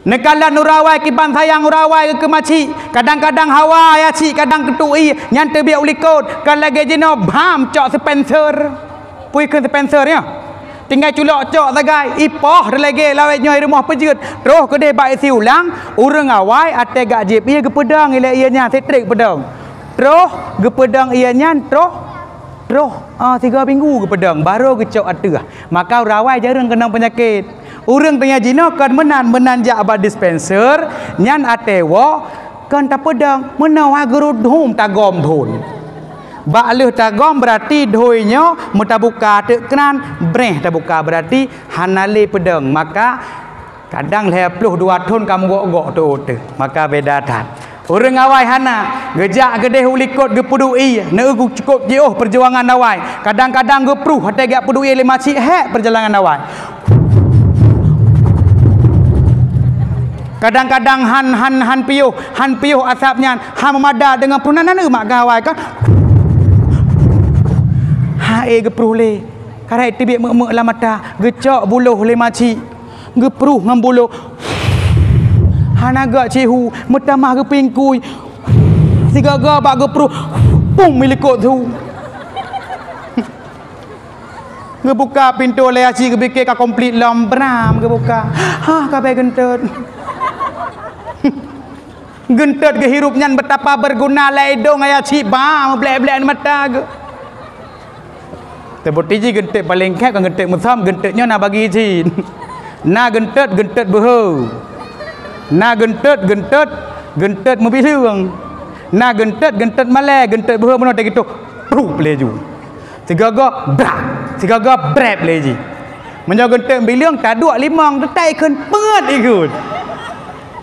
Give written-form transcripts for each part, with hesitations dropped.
Nekala nurawai kiban sayang urawai ke maci. Kadang-kadang hawa ya ci, kadang ketui nyan terbiak ulikot. Kalau lagi jeno bam cok Spencer. Pui ke Spencer ya. Tinggal culok cok sagai ipoh lagi lawet nyoi rumah pejut. Terus ke dia baik si ulang, urang awai ate gak jep ia ke pedang ila ianya setrik pedang. Terus ke pedang ianya terus 3 minggu ke pedang baru ke cok atah. Maka rawai jarang kena penyakit. Urang tanya jino kan menanjak abad dispenser nyan atewo kan tak pedang menawa gerudhum tagom thun. Bak leh tagom berarti doinya mutabuka teknan breh tabuka berarti hanali pedang. Maka kadang 22 thun kamu gok-gok tu maka beda tat. Urang awai hana gejak gedeh ulikot ge pedui neugu cukup jauh perjuangan awai. Kadang-kadang ge pruh hate gak pedui le macik hek perjalanan awai. Kadang-kadang han piuh asapnya han memada dengan punanan mak gawai kan ha gepruh le karai tibik mek la mata gecok buluh le maci gepruh ngam buluh hanaga cihu metamah ge pingkui sigaga bak gepruh pung milikot tu ngebuka pintu le aci ge bikir ka komplit lam bram gebuka ha kabe gentet gentet ke hirup nyan betapa berguna lai dong aya ciba blek-blek mata ke tebotiji gentet paling khek kan gentet musam gentetnya na bagi jin na gentet beho na gentet mobil hiung na gentet malai gentet beho mana tak gitu pru pleju sigaga brak sigaga brep leji menjaga gentet biliang tak 2 5 detai kan peut ikut.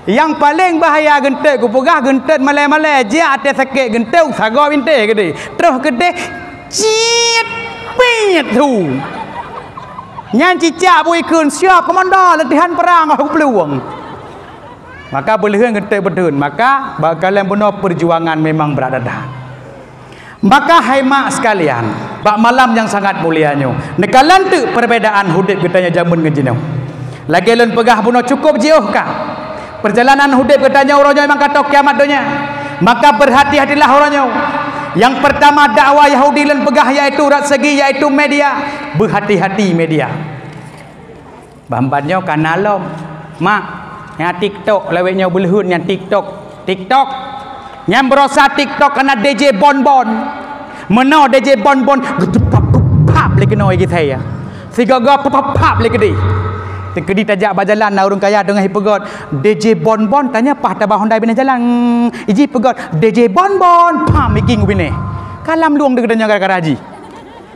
Yang paling bahaya gentet ku pegah gentet malai-malai dia atas sakit gentet saga binte gede terus gede cit pit tu nyan cicak bui kun siap komando latihan perang aku peluang maka boleh gentet bedun maka bakalan benar perjuangan memang berada. Maka hai mak sekalian bak malam yang sangat mulianya nekalan tu perbedaan hidup kita zaman ngejinau lagi lun pegah benar cukup jauh kah perjalanan hidup katanya orangnya memang kata kiamat dunia. Maka berhati-hatilah orangnya. Yang pertama dakwah Yahudi dan pegah yaitu segi yaitu media. Berhati-hati media. Bambannya kanalom. Mak, yang TikTok lewetnya belehun yang TikTok. Yang berosa TikTok karena DJ Bonbon. Meno DJ Bonbon gedepap lagi noi kita ya. Sigaga pap lagi di. Tekedi tajak bajalan na urang kaya dengan hipegot DJ Bonbon tanya pah tabah Honda bina jalan iji pegot DJ Bonbon pam making ubine kalam luang degadanya gara-gara haji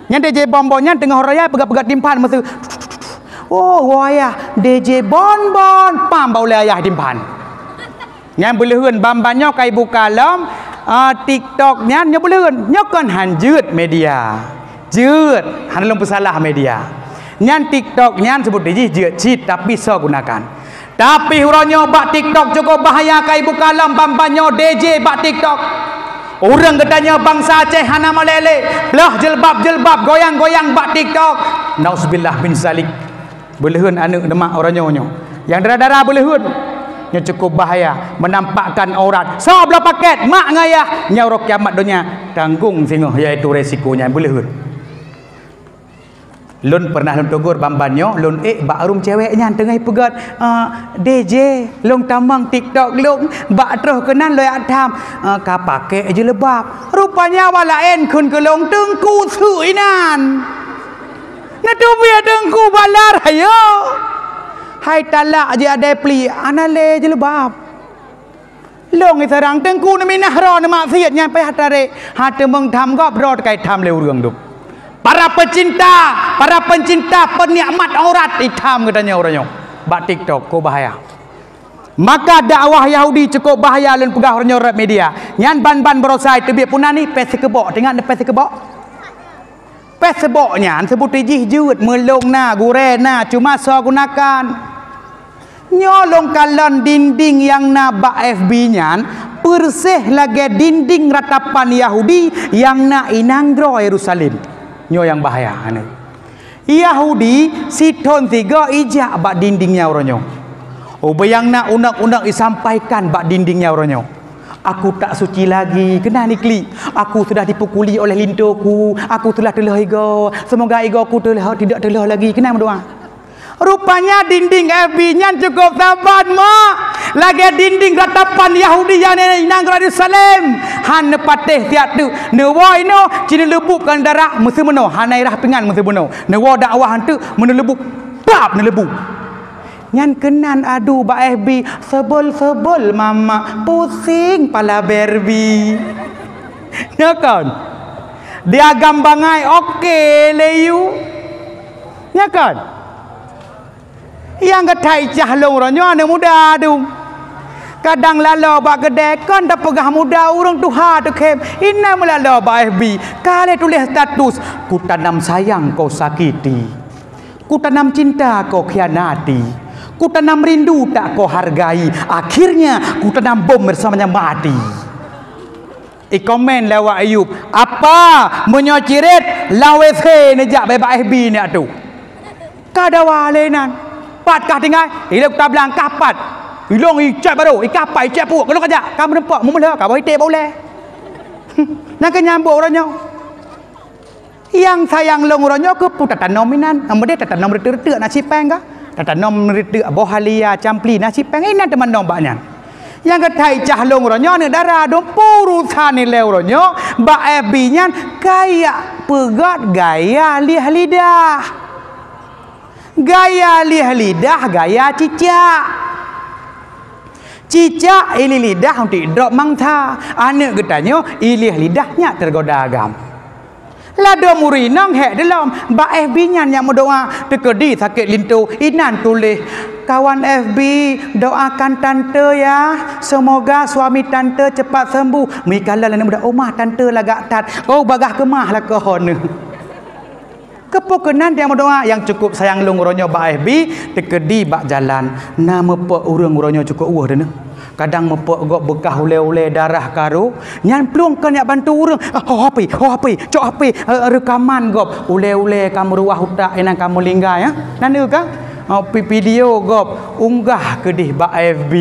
nya DJ Bonbonnya tengah raya pegat-pegat timpan masa oh waya DJ Bonbon pam bau le ayah timpan nya beuleun bambannya kai buka lam TikTok nya beuleun nya kan hanjeut media jeut hanelum pesalah media nyan TikTok nyan sebut diji jeut tapi so gunakan tapi huranyo bak TikTok cukup bahaya kai buka lam bambanyo DJ bak TikTok orang katanya bangsa Aceh hana malele belah jilbab goyang-goyang bak TikTok nauzubillah min zalik beuleun anu demak oranyo yang darah-darah beuleun nya cukup bahaya menampakkan aurat so belah paket mak ngayah nyaurok kiamat dunia tanggung singoh yaitu resikonya beuleun. Lun pernah lun tegur bambanyo lun bak rum ceweknya tengah pegat DJ long tamang TikTok long bak terus kenan loy atam ka pake je lebab rupanya walaen kun ke long tengku suinan natu biar tengku balar ayo hai talak je ada pli anale je lebab long serang tengku na minah ro na maksiatnya pe hatare hate meng tham gop rod kai tham le urang dup. Para pencinta penikmat aurat hitam katanya orangnya bak TikTok ko bahaya. Maka dakwah Yahudi cukup bahaya lan pegah orangnya rap media nyan ban-ban berosai tebik punani pes kebok tengah pes kebok nyan sebut ijih jeut melong na gure na cuma so gunakan nyolong kalan dinding yang na bak FB nyan persih lagi dinding ratapan Yahudi yang na inangro Yerusalem nyo yang bahaya ane Yahudi siton tiga ijak bak dindingnya orangnya Oh bayang nak undang-undang disampaikan bak dindingnya orangnya. Aku tak suci lagi. Kena ni klik. Aku sudah dipukuli oleh lintoku. Aku telah telah ego. Semoga ego aku telah tidak telah lagi. Kena berdoa. Rupanya dinding FB-nya cukup taban mak. Lagi dinding ratapan Yahudi yang nang Yerusalem. Han nepateh tiap tu. Newa ino cina lebuk kan darah mesti beno. Hanai rah pingan mesti beno. Newa dakwah hantu menelebuk. Bab nelebuk. Nyan kenan adu ba FB sebel-sebel mama pusing pala Barbie. Ya kan? Dia gambangai okey leyu. Ya kan? Yang ketai cahlong ronyo ane muda adu. Kadang lalo ba kedai kan dah pegah muda urang tuha tu kem. Ina melalo ba FB. Kale tulis status ku tanam sayang kau sakiti. Ku tanam cinta kau khianati. Ku tanam rindu tak kau hargai. Akhirnya ku tanam bom bersamanya mati. Komen lewat Ayub. Apa menyociret lawe se nejak bebak FB ni tu. Kadawa lenan. Pat kah tinggal. Ilok tablang kapat. Ilong icap baru. Ikapai icap puk. Kalau kajak kamu nampak mula kau boleh teh boleh. Nak nyambuk orangnya. Yang sayang long orangnya ke putatan nominan. Amade tatan nom retek nak sipeng kah? Tata nom retek bohalia campli nasi pengen teman nombaknya. Yang ketai cahlong ronyo ne darah dom purusan ni lew ronyo ba FB-nya kayak pegat gaya lih lidah. Gaya lih lidah gaya cicak. Cicak ili lidah untuk drop mangta. Anak getanyo ilih lidahnya tergoda agam. Lado murinang hek dalam ba FB-nya yang berdoa tekedi sakit lintu inan tulis kawan FB doakan tante ya semoga suami tante cepat sembuh mikala lana muda omah tante lagak tat oh bagah kemah lah kohon kepokenan yang berdoa yang cukup sayang lung ronyo ba FB tekedi bak jalan nama pe urang ronyo cukup uah dena kadang mepok gok bekah ule-ule darah karu nyan plungkan yak bantu urang HP cok HP rekaman gop ule-ule kamu ruah utak enang kamu lingga ya nanu ka video gop unggah kedih ba FB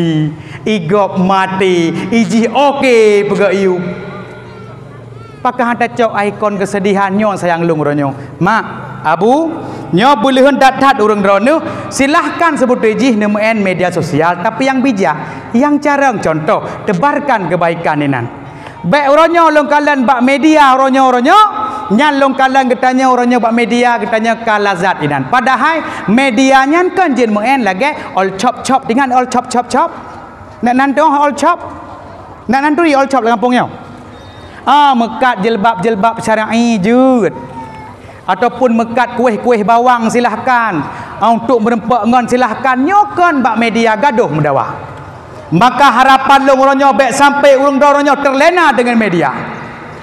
igop mati iji okey pega iu pakah hata cok ikon kesedihan nyo sayang lung ronyo mak abu nyo boleh hendak tat urang drone silahkan sebut ejih nemen media sosial tapi yang bijak yang carang contoh tebarkan kebaikan inan baik oronyo longkalan bak media oronyo nyan longkalan getanya oronyo bak media getanya kalazat inan padahal medianya kan jen men lagi all chop dengan all chop nak nanti all chop nak nanti all chop dalam kampungnya mekat jilbab syar'i jud ataupun mekat kuih-kuih bawang silahkan untuk merempak ngon silahkan nyokan bak media gaduh mendawa maka harapan long ronyo bek sampai urung ronyo terlena dengan media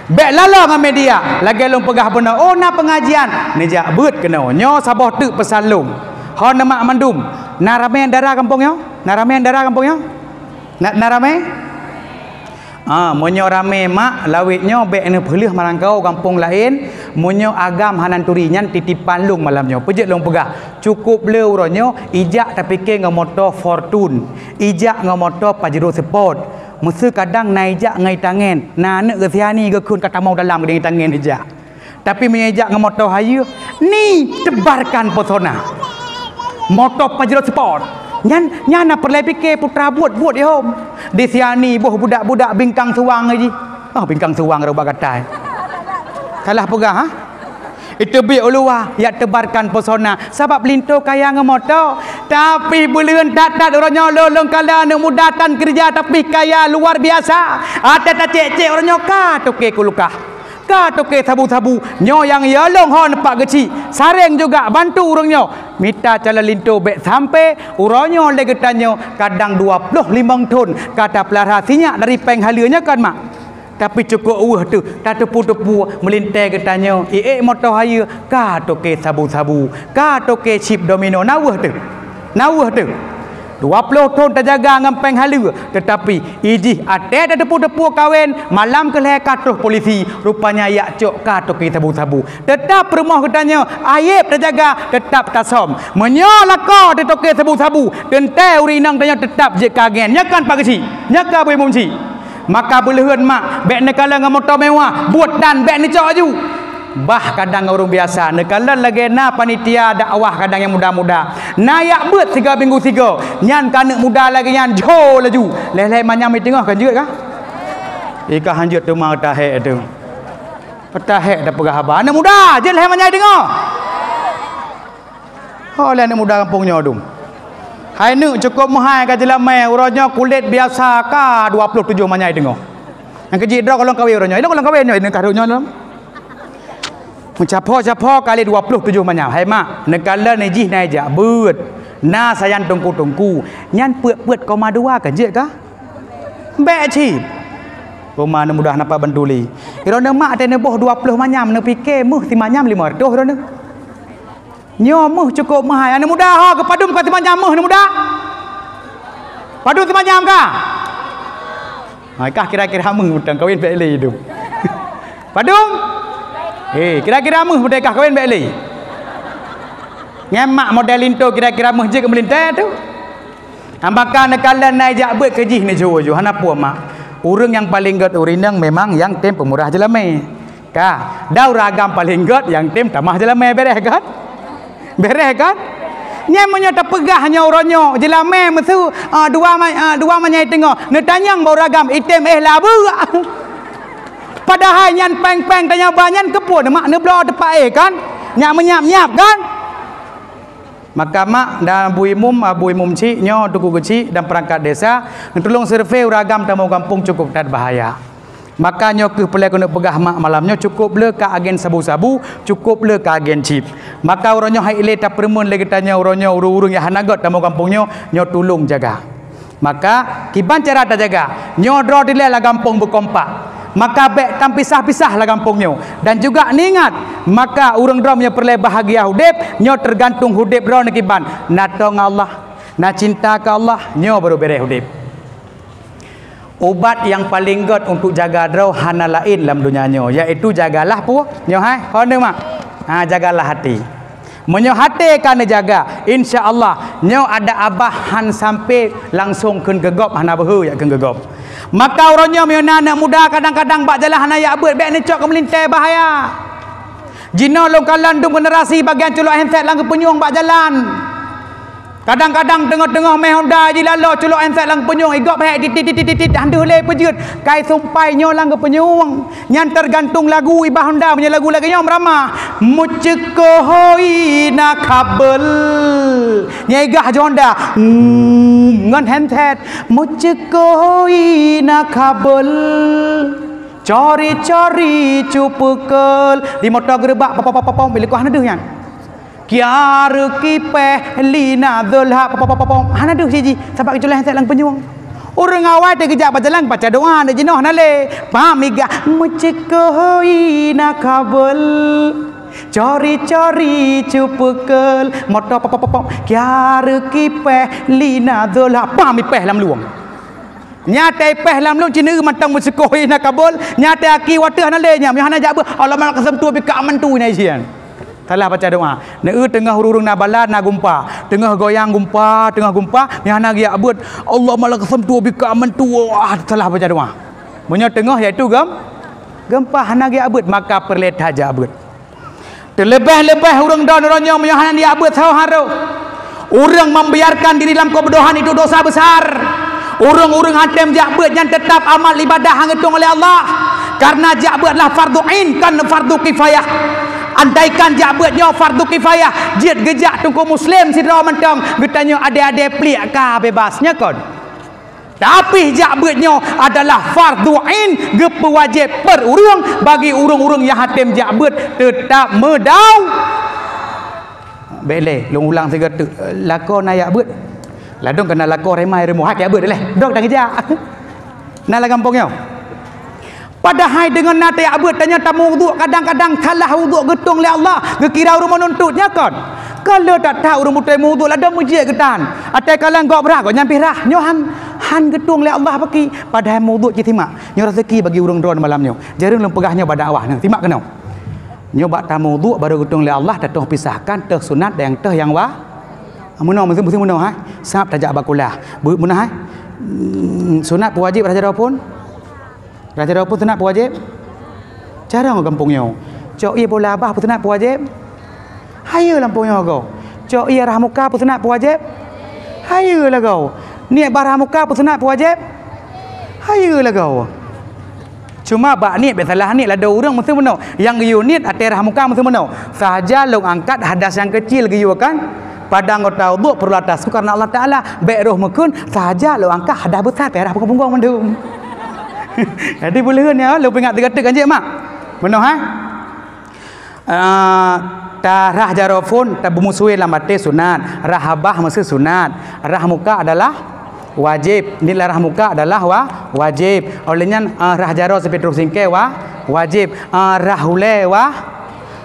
bek lala dengan media lagi long pegah benar oh na pengajian nejak beut kena nyo sabah tu pesan long hon mak mandum narame darah kampungnya narame monyo rame mak lawitnya bek ne pelih marangkau kampung lain monyo agam hanan turi nyan titipan lung malamnya pejet long pegah cukup leu ronyo ijak tapi ke ngomoto fortune ijak ngomoto pajero sport mesti kadang naijak ngai tangen na ne ke siani ke kun kata mau dalam ke tangen ijak tapi menyejak ngomoto hayu ni tebarkan pesona moto pajero sport Nyana perlai fikir putra buat dia hom. Di siani boh budak-budak bingkang suang aja. Bingkang suang roba katai. Salah pegah ha? Itu bi ulua ya tebarkan pesona sebab linto kaya ngemoto tapi buleun tak orangnya lolong kala nu mudatan kerja tapi kaya luar biasa. Ada cek-cek orangnya ka toke kulukah. Ka toke sabu-sabu nyo yang yalong hon pak geci sareng juga bantu urangnya minta cala linto bek sampai urangnya legetannya kadang 25 ton kata pelarasinya dari penghalanya kan mak tapi cukup tu tak tepu-tepu melintai katanya motor haya ka toke sabu-sabu ka toke chip domino nawah tu 20 tahun terjaga dengan peng halu, tetapi ijih ate ada depu-depu kahwin malam ke leher terus polisi rupanya yak cok ka toki tabu-tabu tetap rumah katanya aib terjaga tetap tasom menyolaka de toki tabu-tabu tentai urinang tanya tetap je kagen nyakan pagisi nyaka boleh mumci maka beleheun mak bek nekala dengan motor mewah buat dan bek ni cok aju bah kadang orang biasa nekala lagi na panitia dakwah kadang yang muda-muda nayak bet 3 minggu 3 nyan kanak muda lagi nyan jo laju leh-leh manyam di tengah kan jut kah ika hanjut tu mau tahek tu petahek dah pegah abah anak muda je leh manyai tengah oleh anak muda kampungnya tu hai nu cukup mahal ka jelamai urangnya kulit biasa ka 27 manyai tengah yang kecil dah kalau kahwin urangnya itu kalau kahwin ni karunya dalam mencapo-capo kali 27 manyam hai mak negala ni jih nai ja beut na sayan tungku-tungku nyan peut-peut koma dua kan je kah bek ci rumah na mudah napa bentuli irona mak tene boh 20 manyam ne fikir muh ti manyam 500 irona nyo muh cukup mahal ane muda ha ke padum ka ti manyam muh ne muda padum ti manyam ka ha kah kira-kira muh utang kawin bek le hidup padum kira-kira muh merdeka kahwin baik li. Ngemak model into kira-kira muh je ke melintai tu. Ambakan nekalan naik jak bet kejih ni jo-jo hanapu mak. Urang yang paling got urinang memang yang tem pemurah jelame. Ka, dau ragam paling got yang tem tamah jelame beres kan? Beres kan? Nyamanya terpegah nya uronyo jelame mesu dua manyai tengok. Ne tanyang bau ragam item labu. Padahal nyan peng-peng tanya banyan kepun mak ne blo tepak kan nyak menyap-nyap kan maka mak dan abu imum cik nyo tuku kecik dan perangkat desa tolong survei ragam tamu kampung cukup tak bahaya maka nyo ke pelai kena pegah mak malamnya cukup le ka agen sabu-sabu cukup le ka agen chip maka uronyo hai ile ta permun le tanya uronyo urung-urung yang hanagot tamu kampungnya nyo tolong jaga maka kiban cara ta jaga nyo dro dile la kampung berkompak maka bek tam pisah-pisah lah kampungnya dan juga ningat maka urang drom nya perle bahagia hudip nyo tergantung hudip dro nakiban na tong Allah na cinta ke Allah nyo baru beres hudip ubat yang paling got untuk jaga dro hana lain dalam dunia nyo iaitu jagalah pu nyo hai honde mak jagalah hati menyo hati kan jaga insya-Allah nyo ada abahan sampai langsung keun gegop hana behu ya keun gegop maka orangnya miona anak muda kadang-kadang bak jalan anak bet bek ni cok ke melintai bahaya jino long kalan dung generasi bagian culuk handset lang ke penyung bak jalan kadang-kadang tengah-tengah meh Honda je lalo culuk handset lang ke penyung igop hek titit handu le pejut kai sumpai nyo lang ke penyung nyan tergantung lagu ibah Honda punya lagu lagi nyo ramah muceko hoi na kabel nyegah Honda ngan handset muceko hoi na kabel cori-cori cupekel di motor gerbak papa-papa bila ku hanaduh yan kiar kipeh lina zulha papa-papa hanaduh siji sampai kecuali handset lang penyuang orang awal dia kejap berjalan baca doa nak jenuh nale paham iga muceko hoi na kabel cori-cori cupekel motor papa-papa kiar kipeh lina zulha paham ipeh lam luang nyata ipeh lam luang cina matang muceko hoi na kabel nyata aki watah nale nya hana jab Allah malak kesem tu bika mantu ni sian salah baca doa tengah urung na balan na gumpa tengah goyang gumpa ni hana gi abut Allah malak kesem tu bika mantu salah baca doa punya tengah iaitu gempa hana gi abut maka perlet haja abut terlebih-lebih urang daun orangnya punya hana dia abut sao haro urang membiarkan diri dalam kebodohan itu dosa besar urang-urang hatem jabut yang tetap amal ibadah hangitung oleh Allah karena jabutlah fardu ain kan fardu kifayah andaikan jabutnya fardu kifayah jid gejak tungku muslim sidra mentang getanya adik-adik pelik ka bebasnya kon tapi jabutnya adalah fardu ain gepe wajib per urang bagi urang-urang yang hatem jabut tetap medau bele long ulang tiga lakon ayak but ladong kena lakon remai remo hak ya but leh dok dah kerja nala kampungnya padahal dengan nate abut tanya tamu wuduk kadang-kadang kalah wuduk getung oleh Allah gekira rumah nuntutnya kan Kalau tak tahu urung mutai muduk lah dah mujik ketan. Atai kalang gok berah gok nyampi rah. Nyo han gedung le Allah bagi padahal muduk je timak. Nyo rezeki bagi urung dron malam nyo. Jarang lem pegahnya pada awah nang timak kena. Nyo bak ta muduk baru gedung le Allah dah pisahkan teh sunat dan teh yang wah. Munah mesti munah ha. Sap tajak bakulah. Munah ha. Sunat wajib raja pun. Raja pun sunat wajib. Cara ngau kampungnya. Cok ia bola abah sunat wajib. Hayo lampungnya kau. Cok ia rahmuka sunat wajib. Hayo lah kau. Niat barah muka sunat wajib. Hayo lah kau. Cuma bak niat bersalah niat lah ada orang mesti benar. Yang you niat atas rahmuka mesti benar. Sahaja long angkat hadas yang kecil you kan. Pada anggota wudu perlu atasku karena Allah Taala baik roh mekun sahaja lo angkat hadas besar perah punggung mendung. Jadi boleh ni lo ingat tiga kan je mak. Benar ha? Rah jarofun tabumusui lamate sunat, rahabah mesti sunat, rah muka adalah wajib. Nilai rah muka adalah wajib. Olehnya rah jaro seperti singke wajib. Rah hule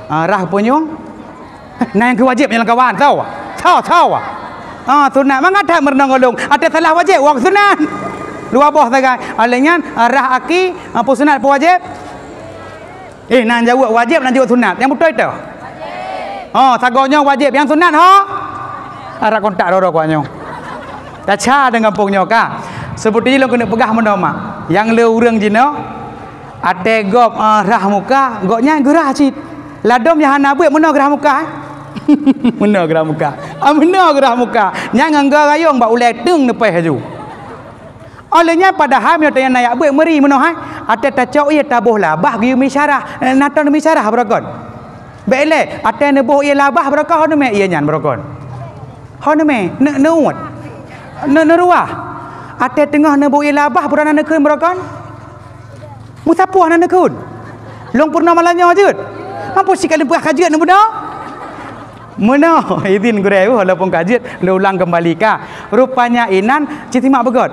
rah punyung. Nah yang kewajib yang kawan tahu? Tahu. Sunat mengada merenang golong. Ada salah wajib waktu sunat. Luar bawah sagai. Olehnya rah aki apa sunat apa wajib? Nak jawab wajib nak jawab sunat. Yang betul itu. Sagonya wajib. Yang sunat arah kontak roro kuanyo. Taca dengan kampungnya ka. Seperti lo kena pegah menoma. Yang le urang jino ate gop rah muka, goknya gerah cit. Ladom yang hana buat meno gerah muka. Meno gerah muka. Meno gerah muka. Yang angga rayong ba ulai tung nepai haju. Olehnya padahal dia tanya naik buat meri meno hai. Ate tacau ia tabuh labah gi misyarah. Naton misyarah berakon. Baiklah, ate nebuh ia labah berakon hono me ia nyan berakon. Hono me neuat. Neruah. Ate tengah nebuh ia labah purana nekeun berakon. Musapuh nan nekeun. Long purna malanyo jeut. Mampu sikali puah kajian nebuh Meno izin gureu walaupun kajian lu ulang kembali ka. Rupanya inan citimak begot.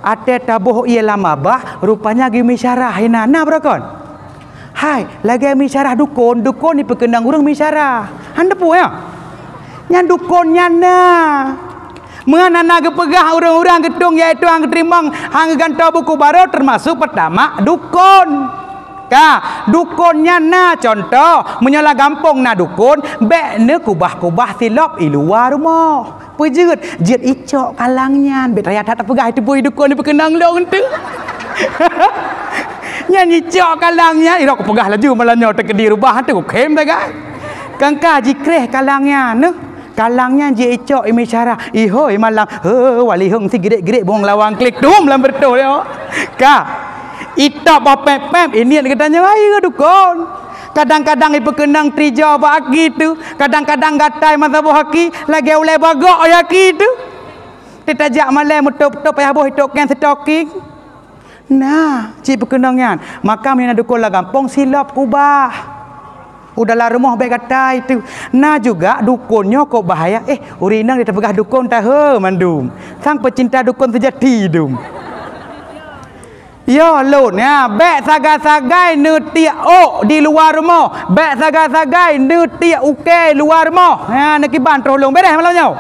Ate tabuh ia lama bah rupanya gi misyarah inana berakon. Hai, lagi misyarah dukun ni perkenang urang misyarah. Handa pu ya. Nyan dukun nyana. Menganana gepegah orang-orang gedung iaitu hang keterimbang hang gantau buku baru termasuk pertama dukun. Dukun nyana contoh menyala gampong na dukun bek ne kubah-kubah silap i luar rumah. Pejut jet icok kalangnya bet raya tak pegah itu boy dukun ni perkenang long tu. Nyanyi cok kalangnya irok pegah laju malanyo terkedi rubah tu kem dah kan. Kangka jikreh kalangnya ne. Kalangnya je icok imisyara ihoi malang wali hung si gede-gede bong lawang klik dum lam bertol yo. Itap bapep ini yang katanya ayo dukun. Kadang-kadang ipekenang trija bagi tu, kadang-kadang gatai masa bohaki lagi oleh bagok yaki tu. Ditajak malam mutup-tup payah boh hitok kan stoking. Nah, cik perkenangan. Maka mina dukun lah gampang silap kubah. Udahlah rumah baik kata itu. Nah juga dukunnya kok bahaya. Urinang dia terpegah dukun tahu mandum. Sang pecinta dukun sejati dum. Yo lutnya bek sagai-sagai neutiak di luar rumah. Bek sagai-sagai neutiak uke luar rumah. Ha nak kiban tolong beres malamnya.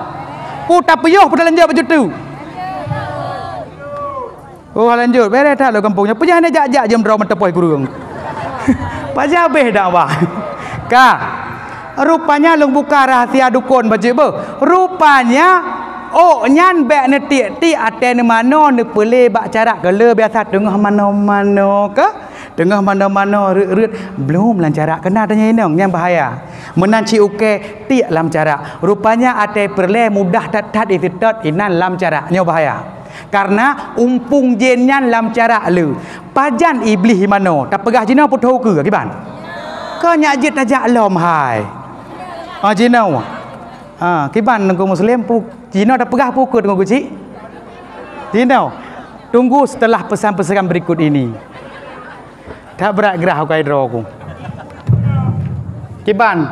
Putar puyuh putar lanjut baju tu. Oh lanjut beres dah lo kampungnya. Pujah ni jak-jak jam draw mentepoi kurung. Pajah beh dak wah. Rupanya long buka rahasia dukun baca be. Rupanya nyan bek ne ti ate ne mano ne pele bak cara gele biasa tengah mano-mano ke tengah mano-mano reut belum lancara kena tanya inong yang bahaya menanci uke ti lam cara rupanya ate perle mudah tat ititot inan lam cara nyo bahaya karena umpung jenyan lam cara le pajan iblis mano tak pegah jina putu ke kiban ke nyajit tajak lom hai jina kiban nengku muslim Cina dah pegah pukul dengan kucing. Cina, tunggu setelah pesan-pesan berikut ini. Tak berat gerah aku hidro aku. Kiban,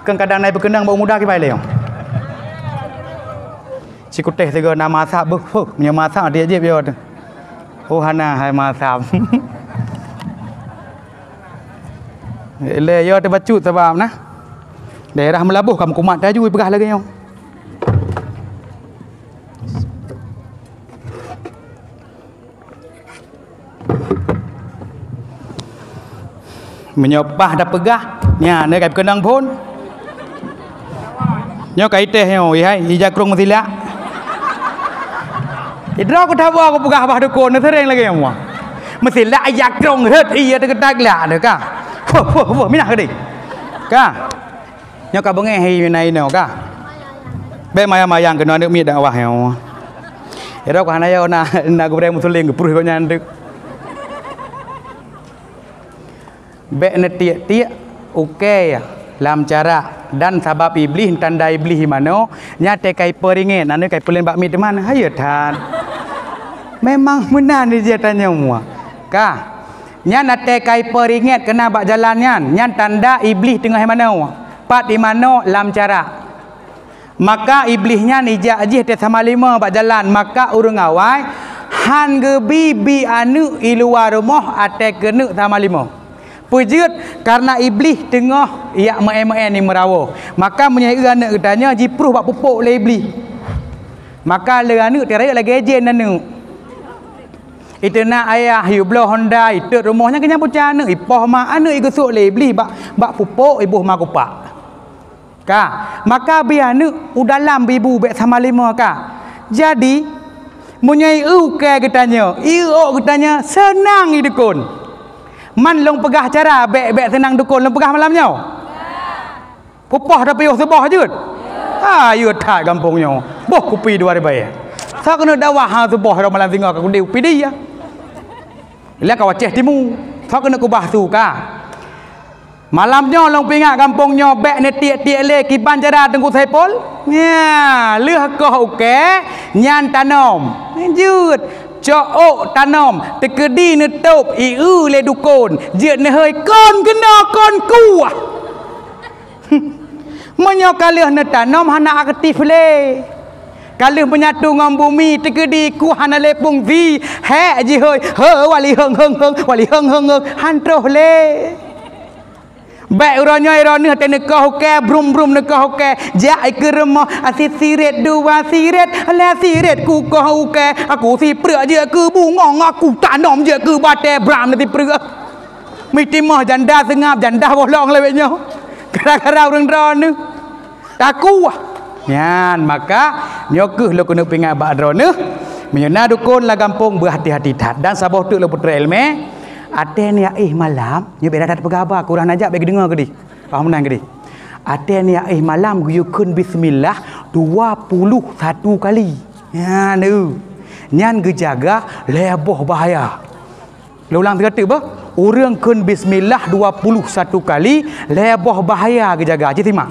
kadang naik berkenang bau muda kiban leong. Cikuteh tiga nama masak punya masak dia je biar. Oh hana hai masak. Le yo terbacut sebab nah. Daerah Melabuh kamu kumat taju pegah lagi yo. Menyopah dah pegah nya ne kai kenang pun nyo kai teh yo ihai ijakrung mesila idra ko thawa ko pegah bah dukun sereng lagi yo mesila ijakrung het iya de kedak la de ka wo mina ke di ka nyo ka benge hi nai no ka be maya-mayang ke no de mi dak wah yo idra ko hanayo na goreng musuling ke pruh ko nyandek Bek netik-tik okey dalam cara dan sabab iblis tanda iblis mano nya te kai peringet anu kai pelen bakmi teman hayo tan memang benar ni dia tanya semua ka nya nate kai peringet kena bak jalan nya tanda iblis tengah mano pat di mano dalam cara maka iblisnya ni jajih te sama lima bak jalan maka urang awai han gebi bi anu i luar rumah ate kena sama lima pujud karena iblis tengah ia me-me ni merawo maka menyai anak katanya jipruh bak pupuk oleh iblis maka le anak terai lagi ejen anu itu nak ayah hiu blow Honda itu rumahnya kena bocah anak ipoh mak anak igusuk oleh iblis bak pupuk ibu mak kupak ka maka bi anak udalam ibu bek sama lima ka jadi menyai ke katanya katanya senang idukun man long pegah cara bek senang dukun long pegah malamnya pupah dah payuh sebah jut ayo tak kampungnya boh kupi 2 ribu sa kena dawah ha sebah dah malam tinggal ka kundi upi dia la ka waceh timu sa kena kubah tu ka malamnya long pingat kampungnya bek ne tiek-tiek le kiban cara tengku saipol nya leuh koh oke nyan tanom jut Cok tanam tekedi netup iu le dukun je ne hơi con kena con kuah menyo kalih ne tanam hana aktif le kalih menyatu ngam bumi tekedi ku hana le pung vi he je hơi wali heng wali heng hantroh le baik uranyo irone te nekah ke brum nekah ke ja ke remah asyik siret 2 siret ala siret ku kau ke aku si prek je ke bungong aku tanam je ke bate bram nanti prek mesti mah janda sengap janda bolong lewetnya gara-gara urang drone taku nyan maka nyokeuh lo kena pingat bak drone menyena dukun la kampung berhati-hati tat dan sabah tu lo putra ilmu Ate ni malam nya beda dat pegaba kurang najak bagi dengar ke di. Faham menang ke di. Ate ni malam guyukun bismillah 21 kali. Ya nu. Nyan gejaga leboh bahaya. Ulang terkata bah urang kun bismillah 21 kali leboh bahaya gejaga. Cik simak.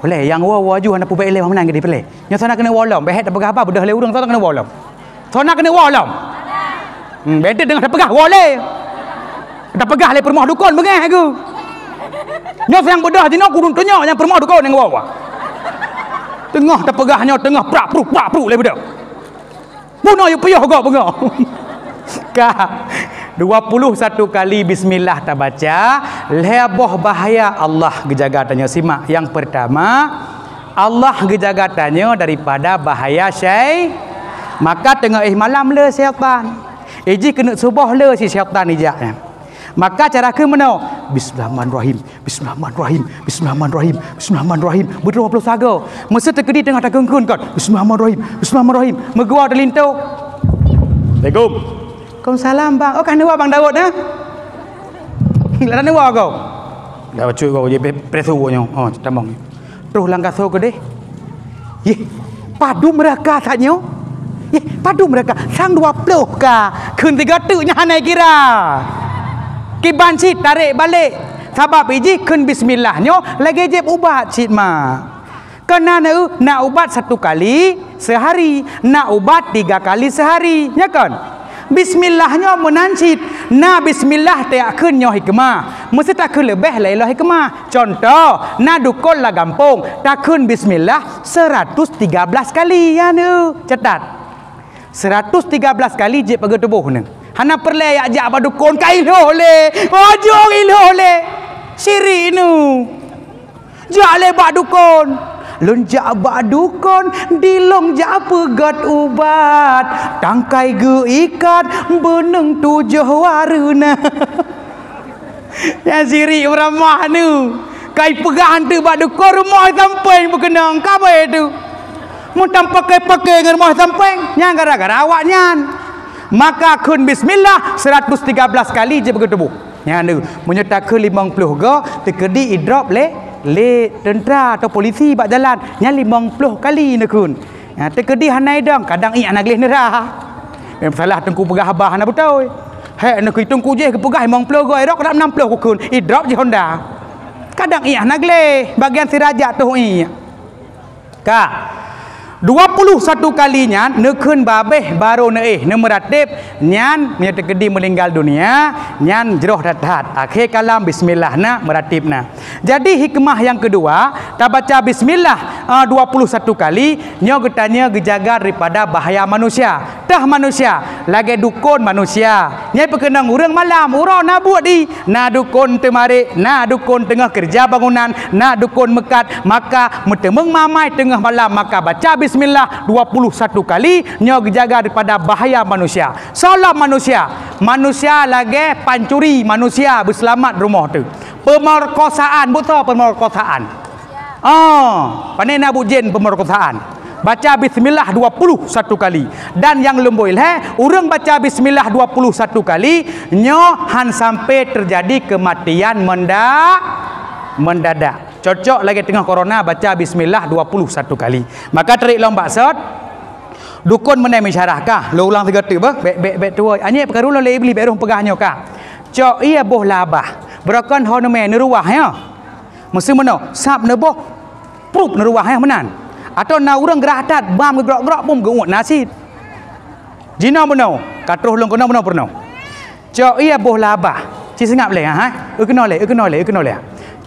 Boleh yang waju hana pubek le menang ke di pele. Nya sana kena walom, behet pegah apa bedah le urang sana kena walom. Sana kena walom. Beda dengan pegah wale. Dah pegah le permah dukun bengah aku. Nya sayang bedah jino kurun tunyo yang permah dukun yang wawa. Tengah dah pegahnya tengah prak-pruk le bedah. Bunuh yu payah gak bengah. Ka 21 kali bismillah tak baca leboh bahaya Allah gejaga tanya simak yang pertama Allah gejaga tanya daripada bahaya maka tengah malam le syaitan iji kena subuh le si syaitan ijaknya maka cara ke mana bismillahirrahmanirrahim berdoa peluk saga masa terkedi tengah tak kengkun kan bismillahirrahmanirrahim megua terlintu Assalamualaikum Waalaikumsalam bang. Oh kan ni bang Daud dah. Lah ni kau. Dah cuy kau je presu nyo. Oh tambang. Terus langkah so ke deh. Ye, padu mereka satnyo. Ye, padu mereka sang 20 ka. Keun 3 nya hanai kira. Kiban si tarik balik. Sebab biji keun bismillah nyo lagi jeb ubat sit ma. Kena nak ubat 1 kali sehari, nak ubat 3 kali sehari, ya kan? Bismillahnya menancit. Na bismillah tak akunnya hikmah. Mesti tak kun lebih lah hikmah. Contoh, na dukun lah gampung. Tak kun bismillah 113 kali. Ya nu, catat. 113 kali je pergi tubuh ni. Hana perle ajak badukon kai lo le. Ojo ilo le. Siri nu. Jak le badukon. Lun jak badukon dilong jak pegat ubat. Tangkai ge ikat beneng 7 warna. Yang siri ramah nu. Kai pegahan tu badukon rumah samping berkenang kabe tu. Mutam pakai-pakai dengan rumah samping. Yang gara-gara awaknya. Maka kun bismillah 113 kali je begitu bu. Yang ni menyerta ke 50 ke terkedi idrop le tentera atau polisi bak jalan. Yang 50 kali ni kun. Ya terkedi hanai dong kadang i anak leh nerah. Salah tengku pegah abah na betul. Hei nak hitung ku je ke pegah 50 ke idrop kadang 60 kun. Idrop je Honda. Kadang i anak leh bagian sirajat tu i. Ka 21 kalinya nekun babeh baru neeh meratib nyan menyertai meninggal dunia nyan jeroh datat akhir kalam bismillah na meratib na. Jadi hikmah yang kedua tak baca bismillah 21 kali nyo getanya gejaga daripada bahaya manusia. Tah manusia lagi dukun manusia nyai perkenang urang malam urang na buat di na dukun temari na dukun tengah kerja bangunan na dukun mekat maka metemeng mamai tengah malam maka baca bismillah 21 kali nyo jaga daripada bahaya manusia. Solat manusia lagi pancuri manusia berselamat rumah tu. Pemerkosaan betul pemerkosaan. Pandai nak bujen pemerkosaan. Baca bismillah 21 kali. Dan yang lemboil urang baca bismillah 21 kali nyo han sampai terjadi kematian mendadak. Cocok lagi tengah corona baca bismillah 21 kali. Maka terik lomba sot dukun menai mensyarah kah lo ulang 3 tu bek tua anye perkara lo le beli berong pegahnya kah cok ia boh labah berakan honome neruah ya mesti meno sap neboh prup neruah ya menan atau na urang geratat bam gerak-gerak pun geuut nasi jina meno katruh long kono meno perno cok ia boh labah ci sengap le ha kena le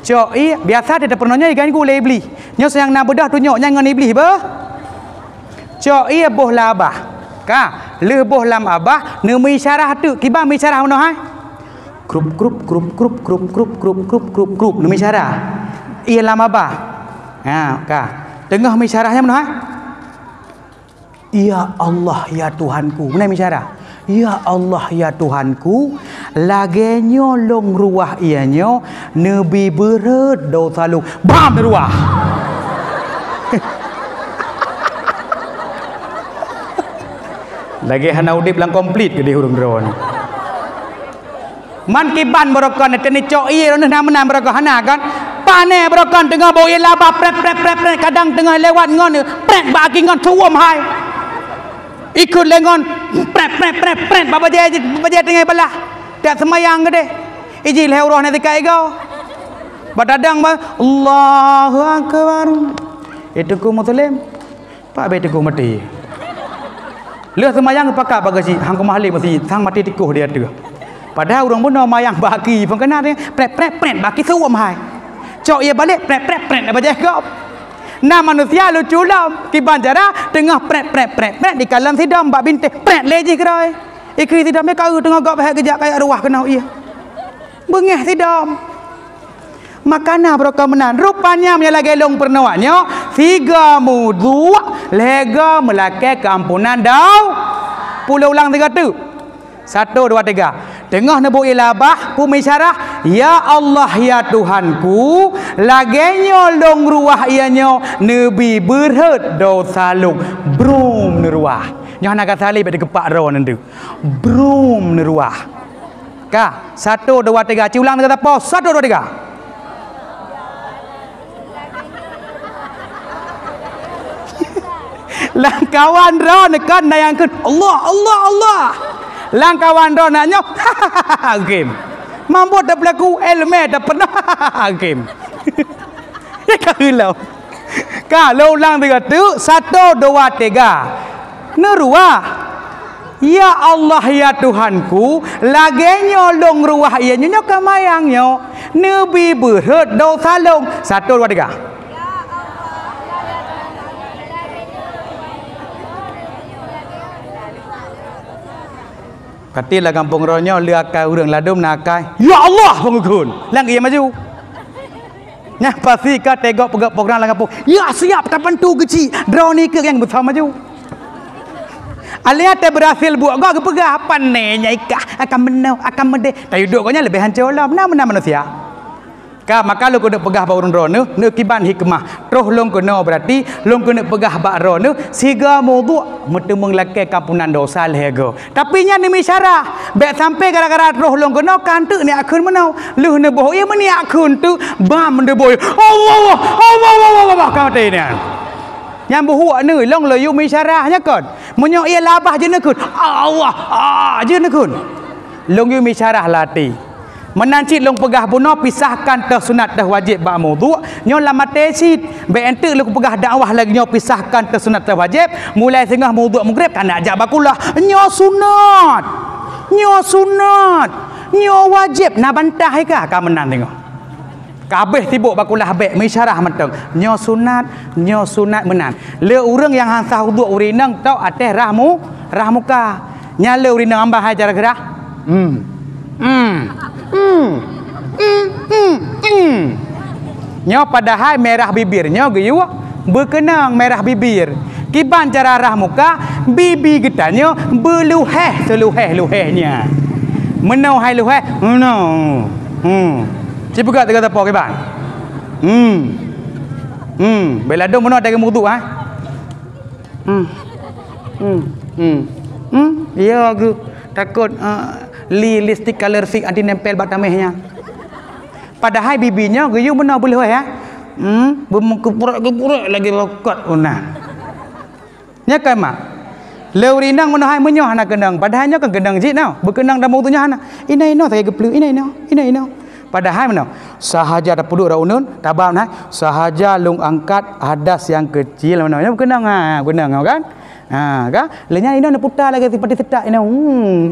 cok i biasa dia pernahnya ikan ku le beli nyo sayang na bedah tu nyok ngan iblis ba cok i boh labah ka le boh lam abah ne mi syarah tu kiba mi syarah ono hai grup ne mi syarah i lam abah ha ka tengah mi syarahnya ono hai ya Allah ya Tuhanku mana mi syarah ya Allah ya Tuhanku lagi nyolong ruah ianyo nebi berat dosa lu bam ruah lagi hana udip lang komplit ke di hurung drone man kiban borokan teni cok iye ron na menan borokan hana kan pane borokan tengah boye laba prep kadang tengah lewat ngon prep bagi ngon tuam hai ikut lengon prep baba je tengah belah tak semayang ke deh iji leh roh nanti kai kau badadang ba Allahu akbar itu ku muslim pak be ku mati leh semayang pakak bagasi hang ku mahli mesti sang mati tikuh dia tu padahal urang pun mayang baki pun kena dia prep baki suam hai cok ia balik prep apa je kau nah manusia lucu lam kiban jara tengah prep di kalam sidam bak bintih prep leji kerai ikri sidam kau tengah gak bahak kejak kayak arwah kena iya bengeh sidam makana broka menan rupanya lagi long pernawanya 3 mudu lega melake keampunan dau pulau ulang 3 tu 1 2 3 tengah nebu ilabah pumi syarah ya Allah ya Tuhanku lagi nyolong ruah ianyo nebi berhet dosa lung brum neruah nyoh nak salih pada kepak ro nanti brum neruah ka 1 2 3 ci ulang kata apa 1 2 3 langkawan ro nekan nayangkeun Allah langkawan ro nak nyok game mampu dah berlaku elme dah pernah game kalau ulang 3 tu 1 2 3 neruah ya Allah ya Tuhanku lagi nyolong ruah ia nyo kamayangnya nebi berhet dosa long 1 2 3 Katilah kampung ronyo liakai urang ladum nakai. Ya Allah pengukun. Lang ia maju. Nah pasti ka tegok pegak program lang kampung. Ya siap kapan tu kecil. Draw ni ke yang bersama maju. Alia te berhasil buat gak pegah panenya ikah akan menau akan mede. Tapi duduk kau lebih hancur lah. Mana manusia. Ka maka lu kena pegah ba urang rono ne kiban hikmah. Terus long kena berarti long kena pegah ba rono siga maudu metemung lakai kampunan dosa lego. Tapi nya ni misyarah. Baik sampai gara-gara terus long kena kantuk ni akun menau. Lu ne boh ia meni akun tu ba mende boy. Allah kau tadi ni. Yang buhuak ni long layu misyarahnya kon. Menyo ia labah je nekun. Allah je nekun. Long yu misyarah lati. Menancit long pegah buno pisahkan teh sunat teh wajib ba maudhu' nyo lama tesit be ente lu pegah dakwah lagi nyo pisahkan teh sunat teh wajib mulai tengah maudhu' maghrib kan ajak bakulah nyo sunat nyo wajib na bantah ka ka menan tengok kabeh tibuk bakulah be misyarah menteng nyo sunat menan le urang yang hansah wudu' urinang tau ateh rahmuka nyale urinang ambah ajar gerah Nyo padahal merah bibirnya geyu berkenang merah bibir. Kiban cara arah muka bibi getanya beluheh seluheh-luhehnya. Menau hai luheh. No. Cipu gak kata apa kiban? Bela dong menau ada wudu ah. Iya aku takut lipstick color fix anti nempel bat tamehnya. Padahal bibinya geyu benar boleh ya. Bermukupurak-kupurak lagi rokat una. Nya kan mak. Leurinang menahai menyoh anak kendang. Padahalnya kan kendang jit nau. Berkenang dah mutunya anak. Inai no saya geplu inai no. Padahal mana? Sahaja ada puduk raunun, tabam nah. Sahaja lung angkat hadas yang kecil mana? Berkenang kan? Kan? Lenya ini nak putar lagi seperti setak ini.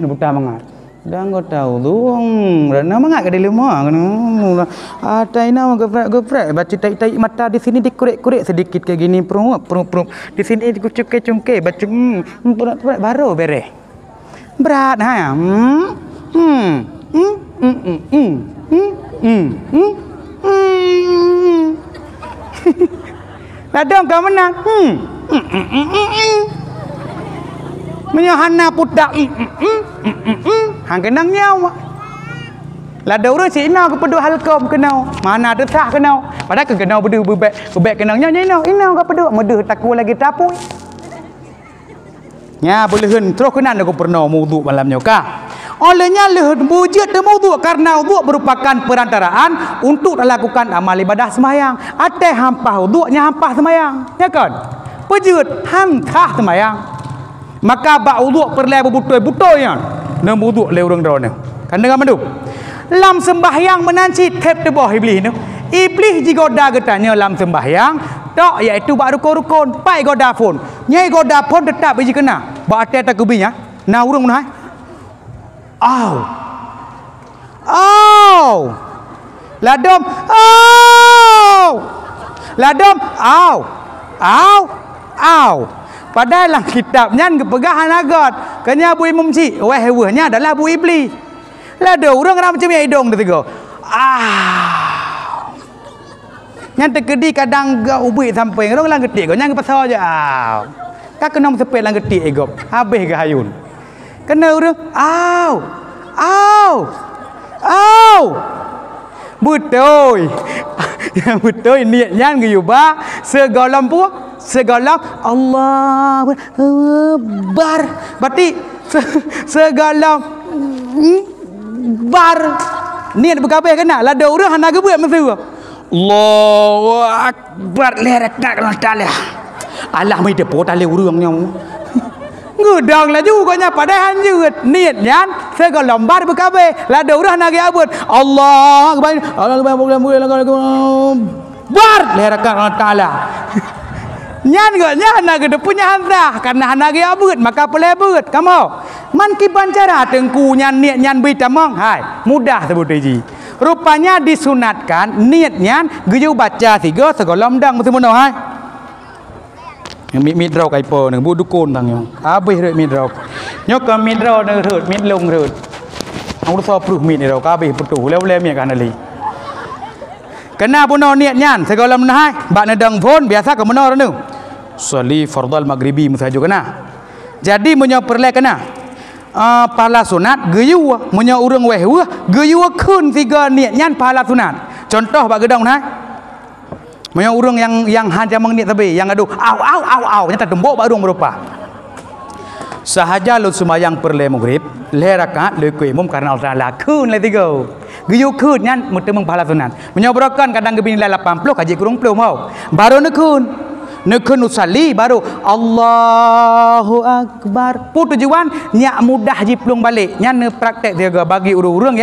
Nak putar mangat. Dan kau tahu tu, rana mangat ke di rumah. Ada ini geprek. Baca tai mata di sini dikorek-korek sedikit kayak gini. Perum. Di sini dikucuk-cungke. Baca berat baru beres. Berat ha. Ladang kau menang. Menyahana pudak hang kenang nyawa lada urus si inau kepedu halkom kenau mana ada sah kenau padahal ke kenau bedu bebek kenangnya inau kepedu medu taku lagi tapu nya boleheun terus kenan aku pernah wudu malamnya ka olehnya lehun wujud wudu karena wudu merupakan perantaraan untuk melakukan amal ibadah sembahyang ate hampah wudu nya hampah sembahyang ya kan wujud hampah sembahyang maka bak wuduk perlai berbutoi-butoi yang nak wuduk le urang drone kan dengar mandu lam sembahyang menancit kep tebah iblis ni iblis jika goda getanya lam sembahyang tak iaitu bak rukun-rukun pai goda pun nyai goda pun tetap biji kena bak ate tak kubinya na urang menai ladom padahal lang kitabnya kepegahan agat kanya bu imumci wehnya adalah bu iblis lado urang ram macam hidung tu tiga yang terkedi kadang gak ubi sampai orang lang getik kau yang pasal aja kak kena sepet lang getik egop habis ke hayun kena urang betul niatnya geyuba segala Allah Akbar berarti segala bar niat berkabeh kena lada urang hana gebuat mesti Allahu Akbar lerekat kalau talah Allah mai depo talah urangnya ngudang lah juga padahal hanjut niatnya segala bar berkabeh lada urang hana geabut Allah Akbar bar lerekat kalau talah nyan nak gede punya hanzah karena hanagi abut maka pelebut kamu man kiban cara tengku nyan bitamong hai mudah sebut ji rupanya disunatkan niatnya geju baca tiga segolom dang mesti mono hai mi draw kai po nang bu dukun bang yo habis rek mi draw nhớ cầm mít rồi nó rượt mít lông rượt không có so pruh mít này đâu cá bị putu leo miệng kan ali kena puno niat nyan segala menahai bak nedang phone biasa ke menor nu sali fardal maghribi musajo kena jadi munyo perle kena pahala sunat geyu munyo urang wehwa geyu keun tiga niat nyan pahala sunat contoh bak gedang nah munyo urang yang haja mengniat tapi yang aduh au nyata dembok bak urang berupa sahaja lu semayang perle maghrib le rakaat le ku imam karena Allah Taala keun le tiga geyu keun nyan mutemeng pahala sunat munyo brokan kadang gebini 80 kaji kurung 10 mau baru nekun usalli baru Allahu Akbar pu tujuan nyak mudah jiplung balik nyan praktek tiga bagi urang-urang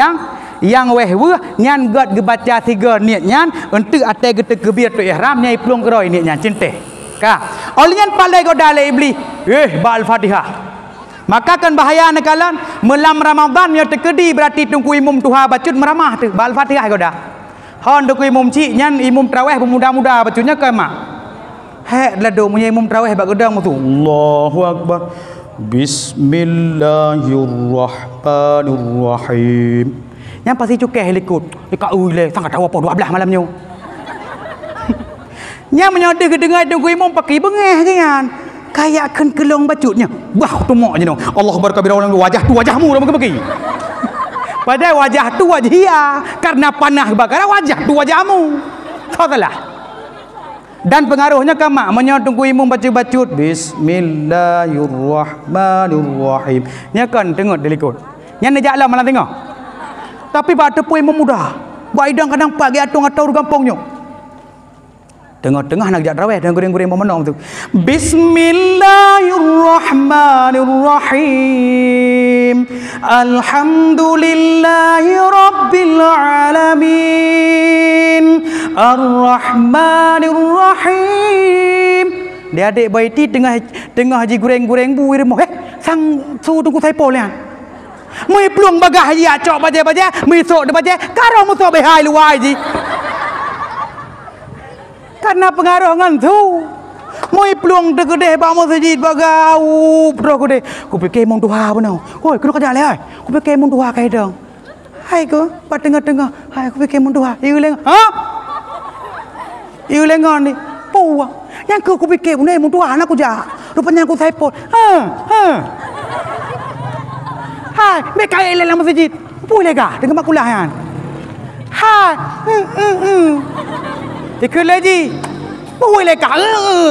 yang wehwe nyan god gebaca tiga niat nyan untuk ate gete gebir tu ihram nyai plung keroi niat nyan cinte ka oleh pandai godale iblis ba al-Fatihah maka kan bahaya nekalan melam Ramadan nya tekedi berarti tungku imam tuha bacut meramah tu ba al-Fatihah goda hon tungku imam ci nyan imam tarawih pemuda-muda bacutnya ke mak he lado punya imam tarawih bak gedang tu Allahu Akbar Bismillahirrahmanirrahim yang pasti cukai helikut dekat le sangat tahu apa 12 malamnya nya menyodeh kedengar tunggu imam pakai bengeh kan kayak kan kelong bacutnya bah tumak je no Allah berkabir orang wajah tu wajahmu dah bagi padahal wajah tu wajah dia karena panah bakar wajah tu wajahmu salah dan pengaruhnya kama menyotungku imam baca-bacut Bismillahirrahmanirrahim nya kan tengok delikut nya nejak lah malam tengok tapi bak tepu imam mudah bak idang kadang pagi atung atau gampangnya tengah-tengah nak jak tarawih dan goreng-goreng memenang tu Bismillahirrahmanirrahim Alhamdulillahi rabbil alamin Ar-Rahmanir-Rahim dia adik baiti tengah haji goreng-goreng buir mo sang su tunggu sai polian mui pluang bagah haji acok baja-baja mui sok de baja karo mu sok behai luai ji karena pengaruh ngan tu mui pluang de gede ba masjid bagau pro gede ku fikir mong tuha benar oi kena kerja le ai ku fikir mong tuha kai dong hai ko ba tengah-tengah hai ku fikir mong tuha iu leng ha iu lengon ni puah yang ku fikir ni mong tuha nak ku ja rupanya ku sai pot hai me kai le dalam masjid pui lega dengan makulahan hai ikut lagi pui lega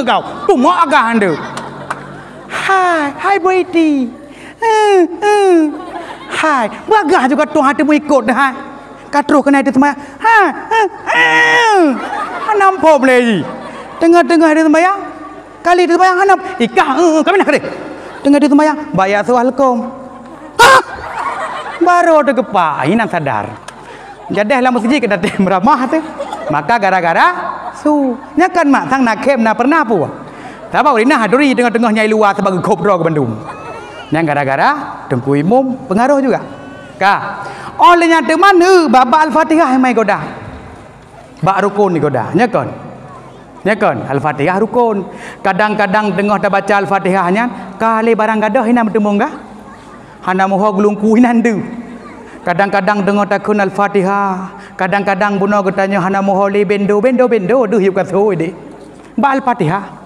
kau tu mak agak anda hai baiti hai bagah juga tu hati mu ikut dah katruh kena itu semua nampak lagi tengah-tengah dia sembahyang kali dia sembahyang hanap ikah kami nak kali tengah dia sembahyang bayar Assalamualaikum baru ada gepak ini nak sadar jadi dalam masjid kita meramah tu maka gara-gara nya kan mak sang nak kem nak pernah pu tapi ini haduri tengah-tengah nyai luar sebagai kopro ke Bandung yang gara-gara tengku imam pengaruh juga ka olehnya teman baba al-Fatihah mai goda bak rukun ni goda nya kan al-Fatihah rukun kadang-kadang tengah dah baca al-Fatihahnya kali barang gadah hina bertemu enggak hana moho glungku hinandu kadang-kadang tengah takun al-Fatihah kadang-kadang buno getanya hana moho li bendo duh hiup katho ide ba al-Fatihah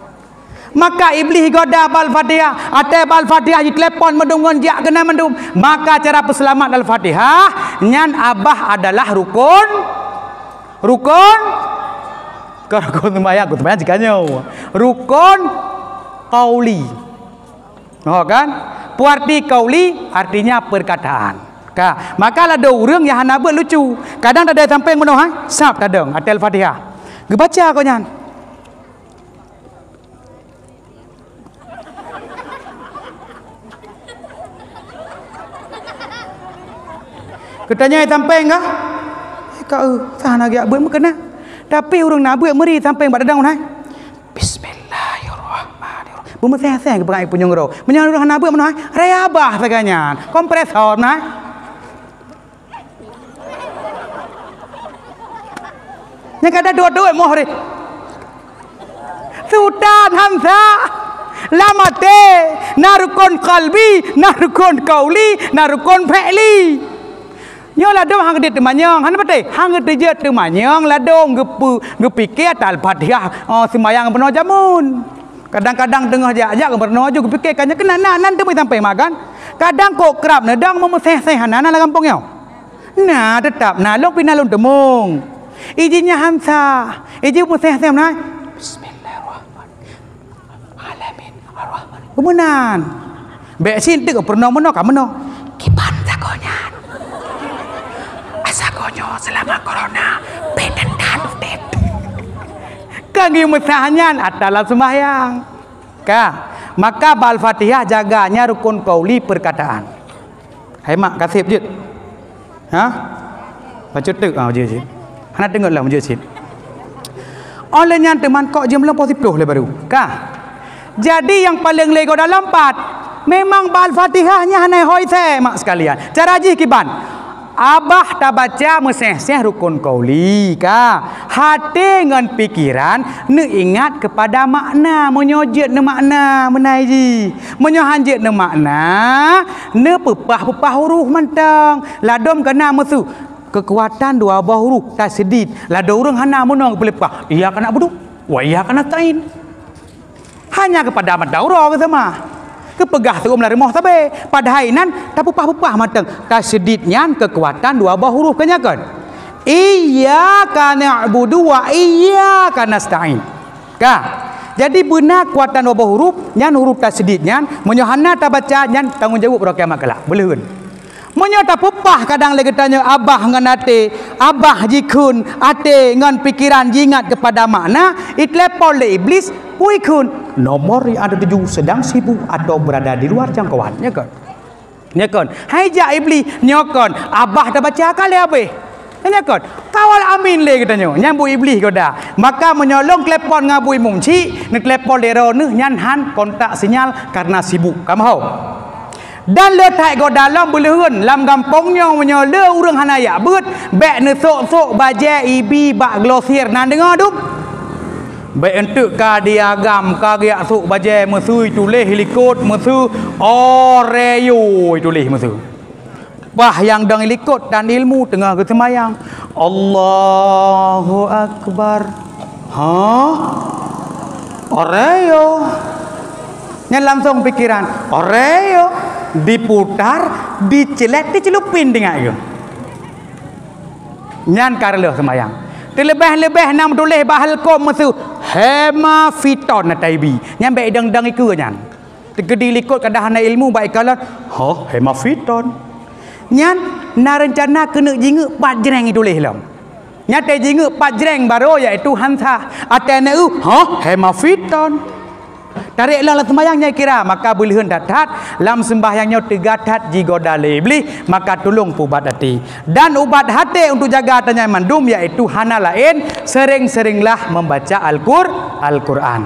maka iblis goda al-Fatihah ate al-Fatihah di telepon mendungon dia kena mendum maka cara peselamat al-Fatihah nyan abah adalah rukun sembahyang jikanya rukun qauli kan puarti qauli artinya perkataan maka ada orang yang hana buat lucu kadang ada sampai menoh sap kadang atel Fatihah gebaca kau nyan ketanya sampai enggak kau sana agak buat kena tapi orang nak buat meri sampai pada daun Bismillahirrahmanirrahim buat saya ke pengai punyung ro menyang orang nak buat menoh raya abah saganya kompresor nah yang ada dua-dua mohri Sultan Hamzah lamate narukon qalbi narukon qauli narukon fi'li nyo la dong hang det manyang han pate hang det je te manyang la dong gepikir al-fatihah sembayang penuh jamun kadang-kadang tengah jak-jak berno juga fikir kannya kena nan tu sampai makan kadang kok kerap nedang memeseh-seh hanan la kampung yo nah tetap nah lok pinalun temung izinnya hamsa izin meseh-seh nah bismillahirrahmanirrahim kemunan bek sin tu pernah meno ka meno kipan sakonya asakonyo selama corona pedendan utet kangge mesahanyan adalah sembahyang ka maka Al-Fatihah jaganya rukun qauli perkataan hai mak kasih je ha baca tu je je hana dengarlah je je olehnya teman kok jam lepas 10 le baru ka jadi yang paling lego dalam 4 memang Al-Fatihahnya hana hoi se mak sekalian cara ji kiban abah tak baca meseh-seh rukun qauli ka hati dengan pikiran ne ingat kepada makna menyojet ne makna menai ji menyohanjet ne makna ne pepah huruf mantang ladom kena mesu kekuatan dua buah huruf tasdid lado urang hana menong pelepah iya kana budu wa iya kana tain hanya kepada madaurah bersama kepegah tu umlah remah tabe padahal nan tak pupah matang tasdidnya kekuatan dua buah huruf kenyakan iyyaka na'budu wa iyyaka nasta'in ka jadi benar kuatan dua buah huruf nyan huruf tasdidnya menyohana tak baca nyan tanggung jawab pada kiamat kelak beleun menyo tak pupah kadang lagi tanya abah ngan ate abah jikun ate ngan pikiran jingat kepada makna itlepol le iblis puikun nomor yang ada 7 sedang sibuk atau berada di luar jangkauan nyakon hai ja iblis nyokon abah dah baca kali apa nyakon kawal amin le katanya nyambu iblis goda maka menyolong telepon ngabui mumci ne telepon dero ne nyan han kontak sinyal karena sibuk kamau dan letak go dalam beleun lam kampungnya menyole urang hanaya beut bek ne sok-sok baje ibi bak glosir nan dengar duk bek entuk ka diagam ka giak sok baje mesui tulis helikot mesu oreyo tulis mesu bah yang dang helikot dan ilmu tengah ke semayang Allahu akbar ha oreyo nya langsung pikiran oreyo diputar dicelet dicelupin dengan itu nyan karelo semayang terlebih-lebih nam tulis bahal kom mesu hemafiton taibi nyan baik dang iku nyan tegedi likut kadahana ilmu baik kalan hemafiton nyan na rencana kena jinge 4 jreng tulis lam nyate jinge 4 jreng baru iaitu hamzah atena hemafiton tariklah sembahyangnya kira maka boleh datat lam sembahyangnya tegatat jigoda lebli maka tolong ubat hati dan ubat hati untuk jaga tanya mandum iaitu hana lain sering-seringlah membaca Al-Quran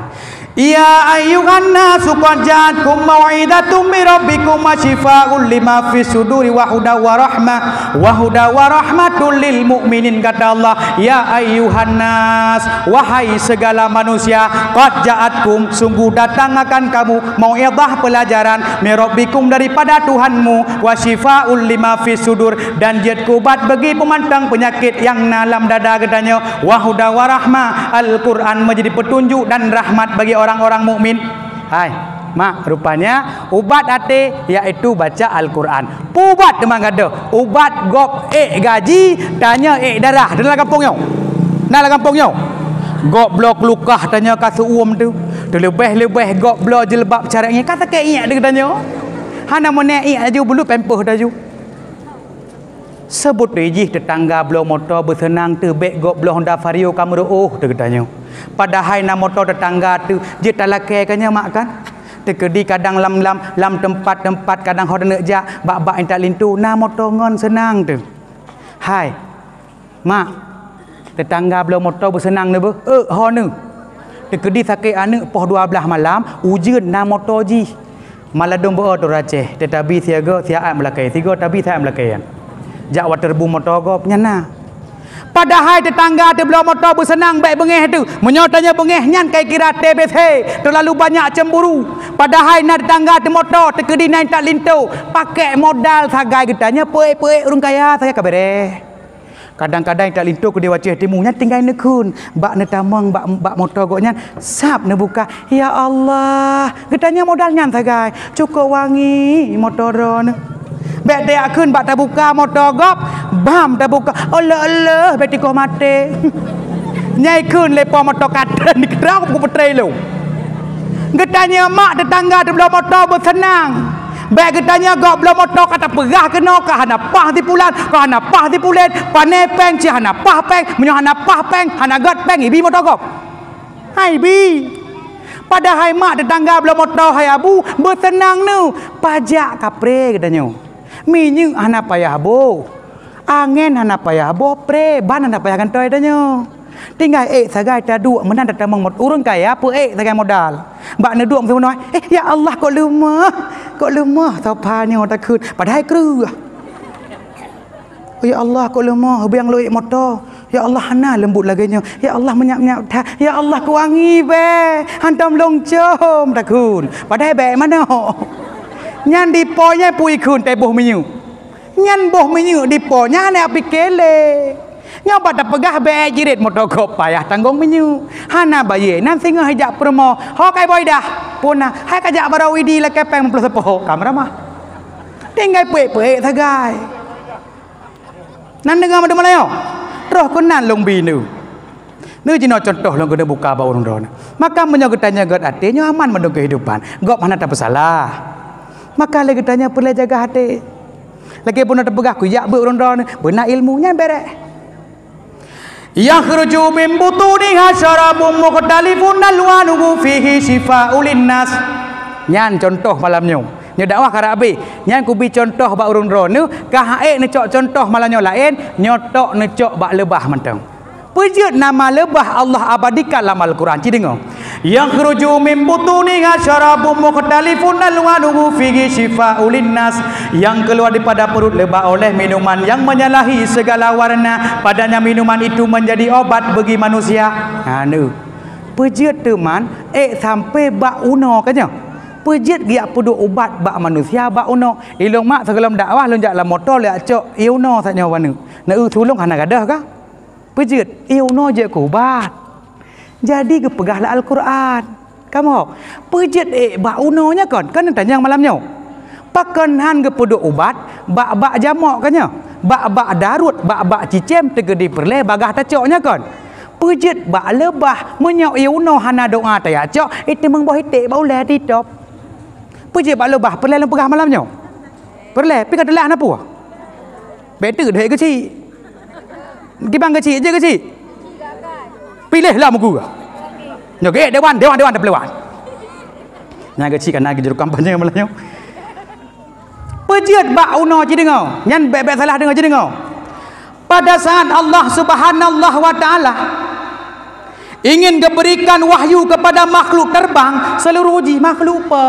ya ayyuhan nasu qad ja'atkum mau'izatum min rabbikum wa shifaa'un lima fis suduri wa hudaw wa rahmatul lil mu'minin kata Allah ya ayyuhan nas wahai segala manusia qad ja'atkum sungguh datang akan kamu mau'izah pelajaran min rabbikum daripada Tuhanmu wa shifaa'un lima fis sudur dan jad kubat bagi pemantang penyakit yang dalam dada katanya wa hudaw wa rahmah Al-Quran menjadi petunjuk dan rahmat bagi orang-orang mukmin. Hai, mak rupanya ubat hati iaitu baca Al-Quran. Ubat memang ada. Ubat gop gaji tanya darah dalam kampungnya. Dalam kampungnya. Gop blok lukah tanya kasu tu. Terlebih-lebih gop blok jilbab caranya kata ke iak dia tanya. Hana menek iak aju bulu pempeh aju. Sebut rijih tetangga bloh motor bersenang tu bek gop bloh Honda Vario kamu tu katanya. Padahal na motor tetangga tu je talake kanya mak kan. Tekedi kadang lam tempat-tempat kadang hod nak jak bak-bak entak lintu na motor ngon senang tu. Hai. Mak. Tetangga bloh motor bersenang tu ho nu. Tekedi sakit anak poh 12 malam ujian na motor ji. Maladong bo tu raceh tetapi siaga siaat melakai 3 tapi saya melakaian. Jak water boom motor go nyana. Padahal tetangga tu belum motor bersenang baik bengih tu. Menyotanya bengih nyan kai kira TBC. Terlalu banyak cemburu. Padahal nak tetangga tu motor terkedi naik tak lintu. Pakai modal sagai getanya puik-puik urang kaya saya kabere. Kadang-kadang tak lintu ke dia wajah timu nya tinggal nekun. Bak ne tamang bak motor goknya sap ne buka. Ya Allah, getanya modal nyan sagai. Cukup wangi motor ne. Bek dia kun bak tak buka motor gop. Bam tak buka. Allah beti ko mate. Nyai kun lepo motor katen dikerau ku petrei lu. Getanya mak tetangga tu belum motor bersenang. Baik getanya gak belum motor kata perah kena ke hana pah di pulan ke hana pah di pulen pane peng ci hana pah peng menyo hana pah peng hana gat peng ibi motor gop. Hai bi. Padahal mak tetangga belum motor hai abu bersenang nu pajak kapre getanya. Minyu hana payah bo. Angin hana payah bo pre ban hana payah gantoi tanya. Tinggal sagai ta duk menan datang mot urang kaya apa sagai modal. Bak ne duk semua nói, ya Allah kok lemah sopanya tak kun. Padahal kru. Ya Allah kok lemah biang loik motor. Ya Allah hana lembut laganya. Ya Allah menyap-nyap dah. Ya Allah ku wangi be. Hantam longcom tak kun. Padahal be mana? Nyan di ponya pui kun te boh menyu. Nyan boh menyu di ponya ne api kele. Nyoba tak pegah be jirit motor kop payah tanggung menyu. Hana baye nan singa hajak promo. Ho kai boy dah. Puna hai kajak barawidi la kepeng memplo sepoh. Kamera mah. Tinggal puik-puik sagai. Nan dengar madu Melayu. Roh kunan long bi nu. Nu jino contoh long kena buka ba urang ron. Maka menyogetanya gat hatinya aman madu kehidupan. Gop mana tak bersalah. Maka lagi tanya perlu jaga hati. Lagi pun tak pegah ku yak be urang ron. Benar ilmunya berek. Yakhruju min butuniha syarabun mukhtalifun alwanuhu fihi shifaa'ul linnas. Nyan contoh malamnya. Nya dakwah karabi. Nyan ku bi contoh ba urang ron nu ka haek ne cok contoh malamnya lain nyotok ne cok ba lebah mentang. Pejut nama lebah Allah abadikan dalam Al-Quran. Ci dengar. Yakhruju min butuniha syarabun mukhtalifun alwanuhu fihi shifaa'ul linnas. Yang keluar daripada perut lebah oleh minuman yang menyalahi segala warna. Padanya minuman itu menjadi obat bagi manusia. Nu. Pejut teman sampai bak uno kanya. Pejut dia pudu ubat bak manusia bak uno. Ilung mak sebelum dakwah lon jak la motor le cok iuno saknya wanu. Na tulung hana gadah ka? Pejut iuno je ku ubat. Jadi kepegahlah Al-Quran. Kamu pejut bak unonya kan tanya malamnya. Pakan han ke pudu ubat bak jamak kanya. Bak darut bak cicem tegedi perle bagah tacoknya kan. Pejut bak lebah menyau iuno hana doa taya cok itu mengboh hitik bau le di top. Pejut bak lebah perle lang pegah malamnya. Perle pi katelah apa? Betul dah kecil. Gibang kecil je kecil. Pilihlah muka. Nyok dewan dah pelewan. Nya kecil kan lagi jeruk kampanye malamnya. Pejut bak uno je dengar. Nyan bebek salah dengar je dengar. Pada saat Allah Subhanahu wa taala ingin memberikan wahyu kepada makhluk terbang, seluruh makhluk apa?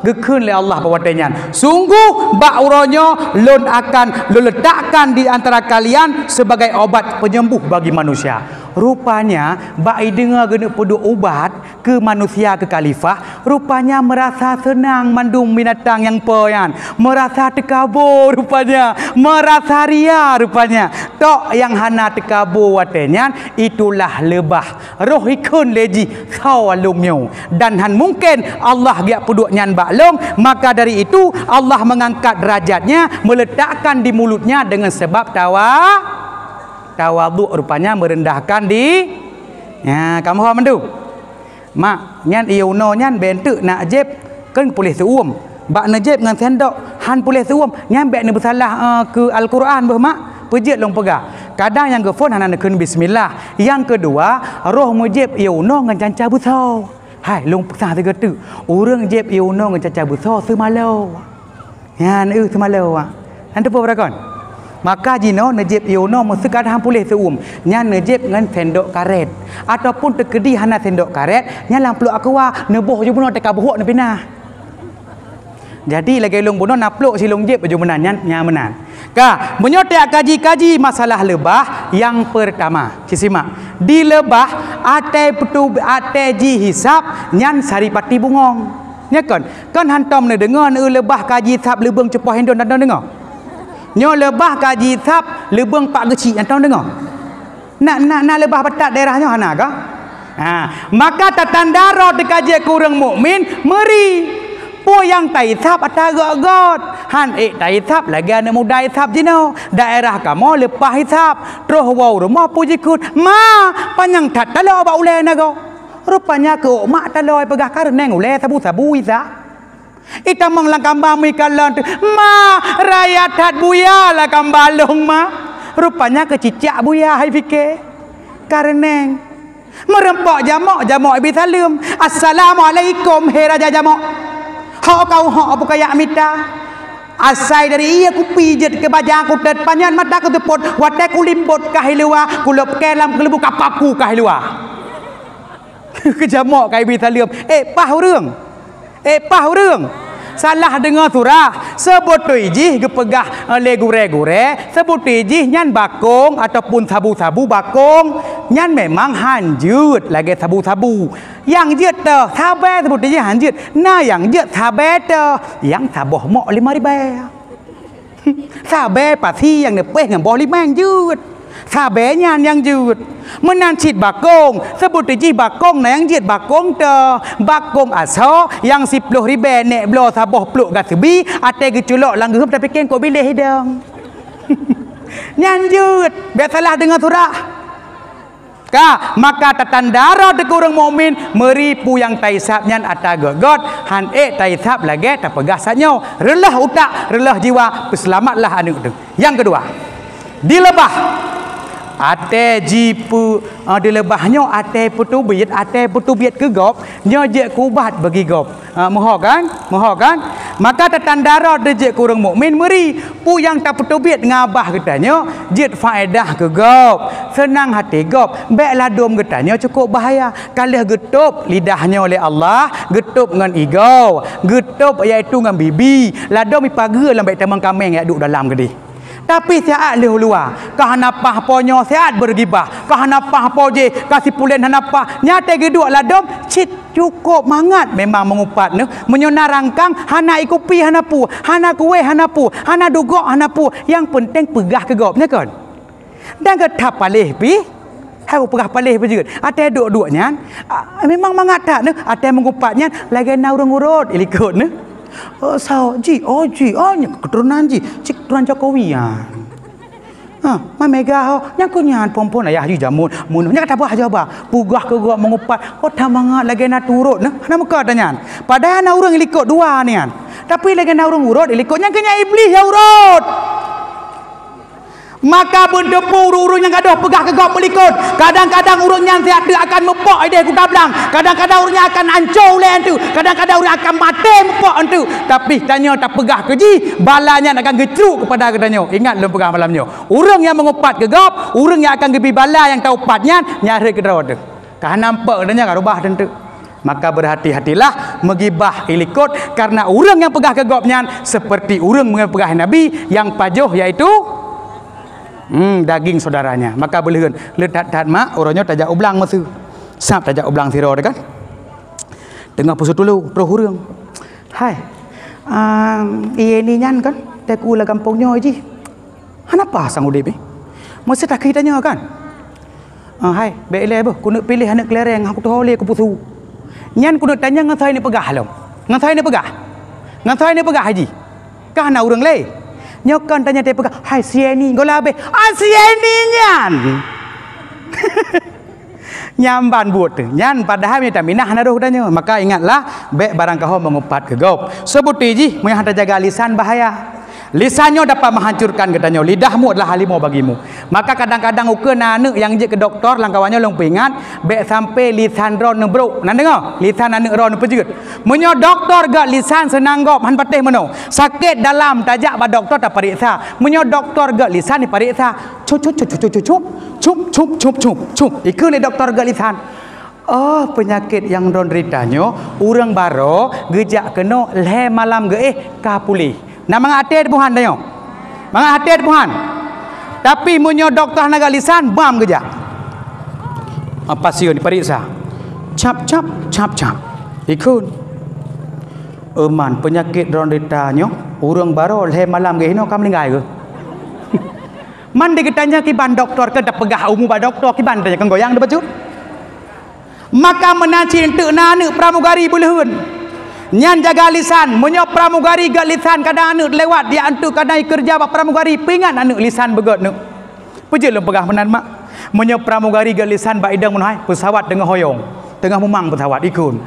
Gekun oleh Allah bawatannya. Sungguh bak uronyo lon akan letakkan di antara kalian sebagai obat penyembuh bagi manusia. Rupanya bak dengar gena pedu ubat ke manusia ke khalifah, rupanya merasa senang mandum binatang yang poyan, merasa tekabur rupanya, merasa ria rupanya. Tok yang hana tekabur watenya itulah lebah. Roh ikun leji sawalumnya. Dan han mungkin Allah giak puduk nyan bak long, maka dari itu Allah mengangkat derajatnya, meletakkan di mulutnya dengan sebab tawaduk rupanya merendahkan di. Ya, kamu faham tu? Mak, nyan iuno nyan bentuk nak jeb kan boleh seuam. Bak najib dengan sendok han boleh seuam. Nyan bek ni bersalah ke Al-Quran bah mak. Pejit long pegah. Kadang yang ke phone hana nak bismillah. Yang kedua, roh mujib iuno dengan canca busau. Hai long pesan tiga tu. Orang jeb iuno dengan canca busau semalau. Yan semalau ah. Nanti apa berakon? Maka jino najib iuno mesti kadang boleh seum. Nyan najib dengan sendok karet ataupun terkedi hana sendok karet, nyan lang peluk akwa neboh je buno teka bohok na pinah. Jadi lagi long bunuh napluk si long jep baju menanyan nya menan. Ka menyotek kaji-kaji masalah lebah yang pertama. Simak. Di lebah ate petu ate ji hisap nyan saripati bungong. Nya kan hantam ne dengar lebah kaji hisap lebeng cepoh hendon dan dengar. Nyo lebah kaji hisap lebeng pak geci dan dengar. Nak lebah petak daerahnya hana ka? Maka tatandara dekaje kurang mukmin meri po yang taithap ataga god han taithap lagi anak muda ithap jino daerah kamu lepas ithap terus wau rumah pujikut ma panjang tat talo ba ule nago rupanya ke mak talo pegah karneng ule sabu ithap ita manglang kambang mi kalan ma raya tat buya lah kambalong ma rupanya ke cicak buya hai fikir karneng merempok jamak ibi salim assalamualaikum hei raja jamak hak kau hak apa kaya mita asai dari iya ku pijet ke bajang ku tet panyan mata ku tepot wate ku limbot kah luar ku lep kelam kelebu kapaku kah luar ke jamak kai ibi salim pah urang salah dengar surah sebut tu ijih gepegah le gure-gure sebut tu ijih nyan bakong ataupun sabu-sabu bakong nyan memang hanjut lagi sabu-sabu yang jet teh sabe sebut ijih hanjut nah yang jet sabe teh yang saboh mok 5,000 sabe pasti yang nepeh dengan boh 5 yang jut sabe nyan yang jut menan cit bakong sebut ijih bakong na yang jet bakong teh bakong aso yang 10,000 nek blo saboh pluk gasebi ate geculok langgup tapi keng kok bilih hidang nyanjut biasalah dengan surah ka maka tatandara de kurang mukmin meripu yang taisap nyan ataga god han taisap lagi tapegah sanyo relah utak relah jiwa peselamatlah anu tu. Yang kedua di lebah ate jipu di lebahnya ate putu biat ke gop nyo je kubat bagi gop moho kan maka tatandara de je kurang mukmin meri pu yang tak putu biat ngabah katanya jet faedah ke gop senang hati gop baiklah dom katanya cukup bahaya kalih getup lidahnya oleh Allah getup dengan igau getup iaitu dengan bibi ladom ipaga lambai tamang kameng ya duk dalam gede tapi siat leh luar kah napah ponyo siat bergibah kah napah poje kasih pulen hanapah nyate geduk ladom cit cukup mangat memang mengupat ne menyona rangkang hana ikupi hanapu hana kuwe hanapu hana dugok hanapu yang penting pegah ke gopnya kan dan ketap palih pi hai pegah palih berjeut ate duk-duknya memang mangat tak ne ate mengupatnya lagi na urang urut ilikut ne sao ji keturunan ji cik keturunan Jokowi ya ma mega ho nyakunyan pompon ayah ji jamun mun nya kata apa jawab pugah ke gua mengupat ta mangat lagi na turut nah na muka tanyan padahal na urang ilikut dua nian tapi lagi na urang urut ilikutnya kenya iblis ya urut maka benda urung yang gaduh pegah ke gop melikut kadang-kadang urungnya tiada akan mepok ide ku tablang kadang-kadang urungnya akan hancur len tu kadang-kadang urung akan mati mepok tu tapi tanya tak pegah ke ji balanya akan gecruk kepada katanya ingat lu pegah malamnya urung yang mengupat ke gop urung yang akan gebi bala yang tahu patnya nyari ke dawat kah nampak katanya ka rubah tentu maka berhati-hatilah megibah ilikut karena urung yang pegah ke gopnya seperti urung mengepegah Nabi yang pajuh iaitu daging saudaranya maka boleh letat mak orangnya tajak ublang masu sap tajak ublang siro kan tengah pusut dulu pro hurung hai ini nyan kan teku la kampungnya ji hanapa sang udip mesti tak kitanya kan hai bele boh ku nak pilih anak kelereng aku tahu le ku pusu nyan ku nak tanya ngasai ni pegah lo ngasai ni pegah haji kah na urang le nyokan tanya dia pegang hai sieni gola be sieni nyan nyamban buat tu nyan padahal minta minah naruh tanya maka ingatlah be barang kau mengupat ke gop sebut ji mu yang jaga lisan bahaya lisannya dapat menghancurkan katanya lidahmu adalah halimau bagimu maka kadang-kadang uke nane yang je ke doktor langkawannya long pingat be sampai lisan ron nebruk nan dengar lisan nane ron pejeut menyo doktor gak lisan senang gop han patih meno sakit dalam tajak ba doktor tak periksa menyo doktor gak lisan diperiksa cup iku le doktor gak lisan Oh, penyakit yang don deritanya urang baro gejak kena le malam ge kapulih. Nah mangate Tuhan dayo. Mangate Tuhan. Tapi munyo doktor naga lisan bam gejak. Apa sieun diperiksa. Cap. Ikun. Man penyakit don deritanya urang baro le malam ge hino kam linggai ge. Man diketanya kiban doktor ke dak pegah umum ba doktor kiban tanya kan goyang de bacut. Maka menaci untuk nanu pramugari bulhun nyan jaga lisan menyo pramugari gak lisan kadang anu lewat dia antu kadang kerja bak pramugari pingan anu lisan begot nu pejel pegah menan mak menyo pramugari gak lisan bak idang menhai pesawat dengan hoyong tengah memang pesawat ikun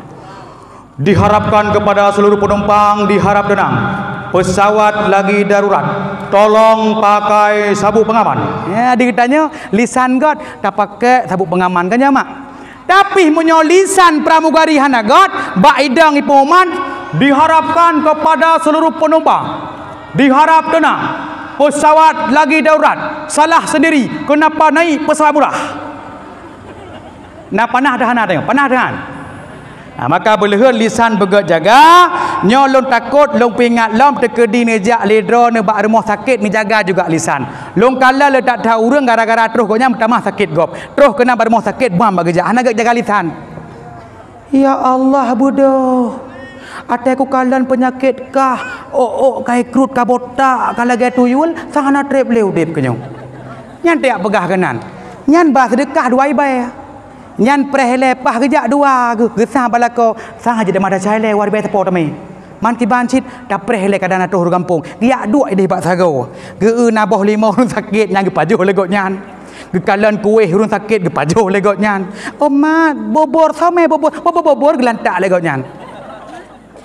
diharapkan kepada seluruh penumpang diharap tenang pesawat lagi darurat tolong pakai sabuk pengaman ya dikitanya lisan got tak pakai sabuk pengaman kan ya mak. Tapi menyolisan pramugari hanagat baidang ipoman diharapkan kepada seluruh penumpang diharap tenang pesawat lagi darurat salah sendiri kenapa naik pesawat murah nah panah dah tengok panah dah nah, maka belehun lisan begot jaga nyolong takut long pingat lom tekedi nejak ledro ne bak rumah sakit ni jaga juga lisan long kala le tak tahu urang gara-gara terus gonya tamah sakit gop terus kena bar rumah sakit bam bagi anak jaga lisan ya Allah bodoh ate ku kalan penyakit kah kai krut kabota kala ge tuyul sangana trep leu dep kenyo nyan tiak pegah kenan nyan bah sedekah duai bae nyan preh lepah gejak dua gesah balako sah je demada chaile war be tepo tami man ki bancit da preh le kadana toh kampung giak dua ide bak sago ge na boh limo run sakit nyang ge pajoh legot nyan ge kalan kueh run sakit ge pajoh legot nyan mat bobor sama bobor gelantak legot nyan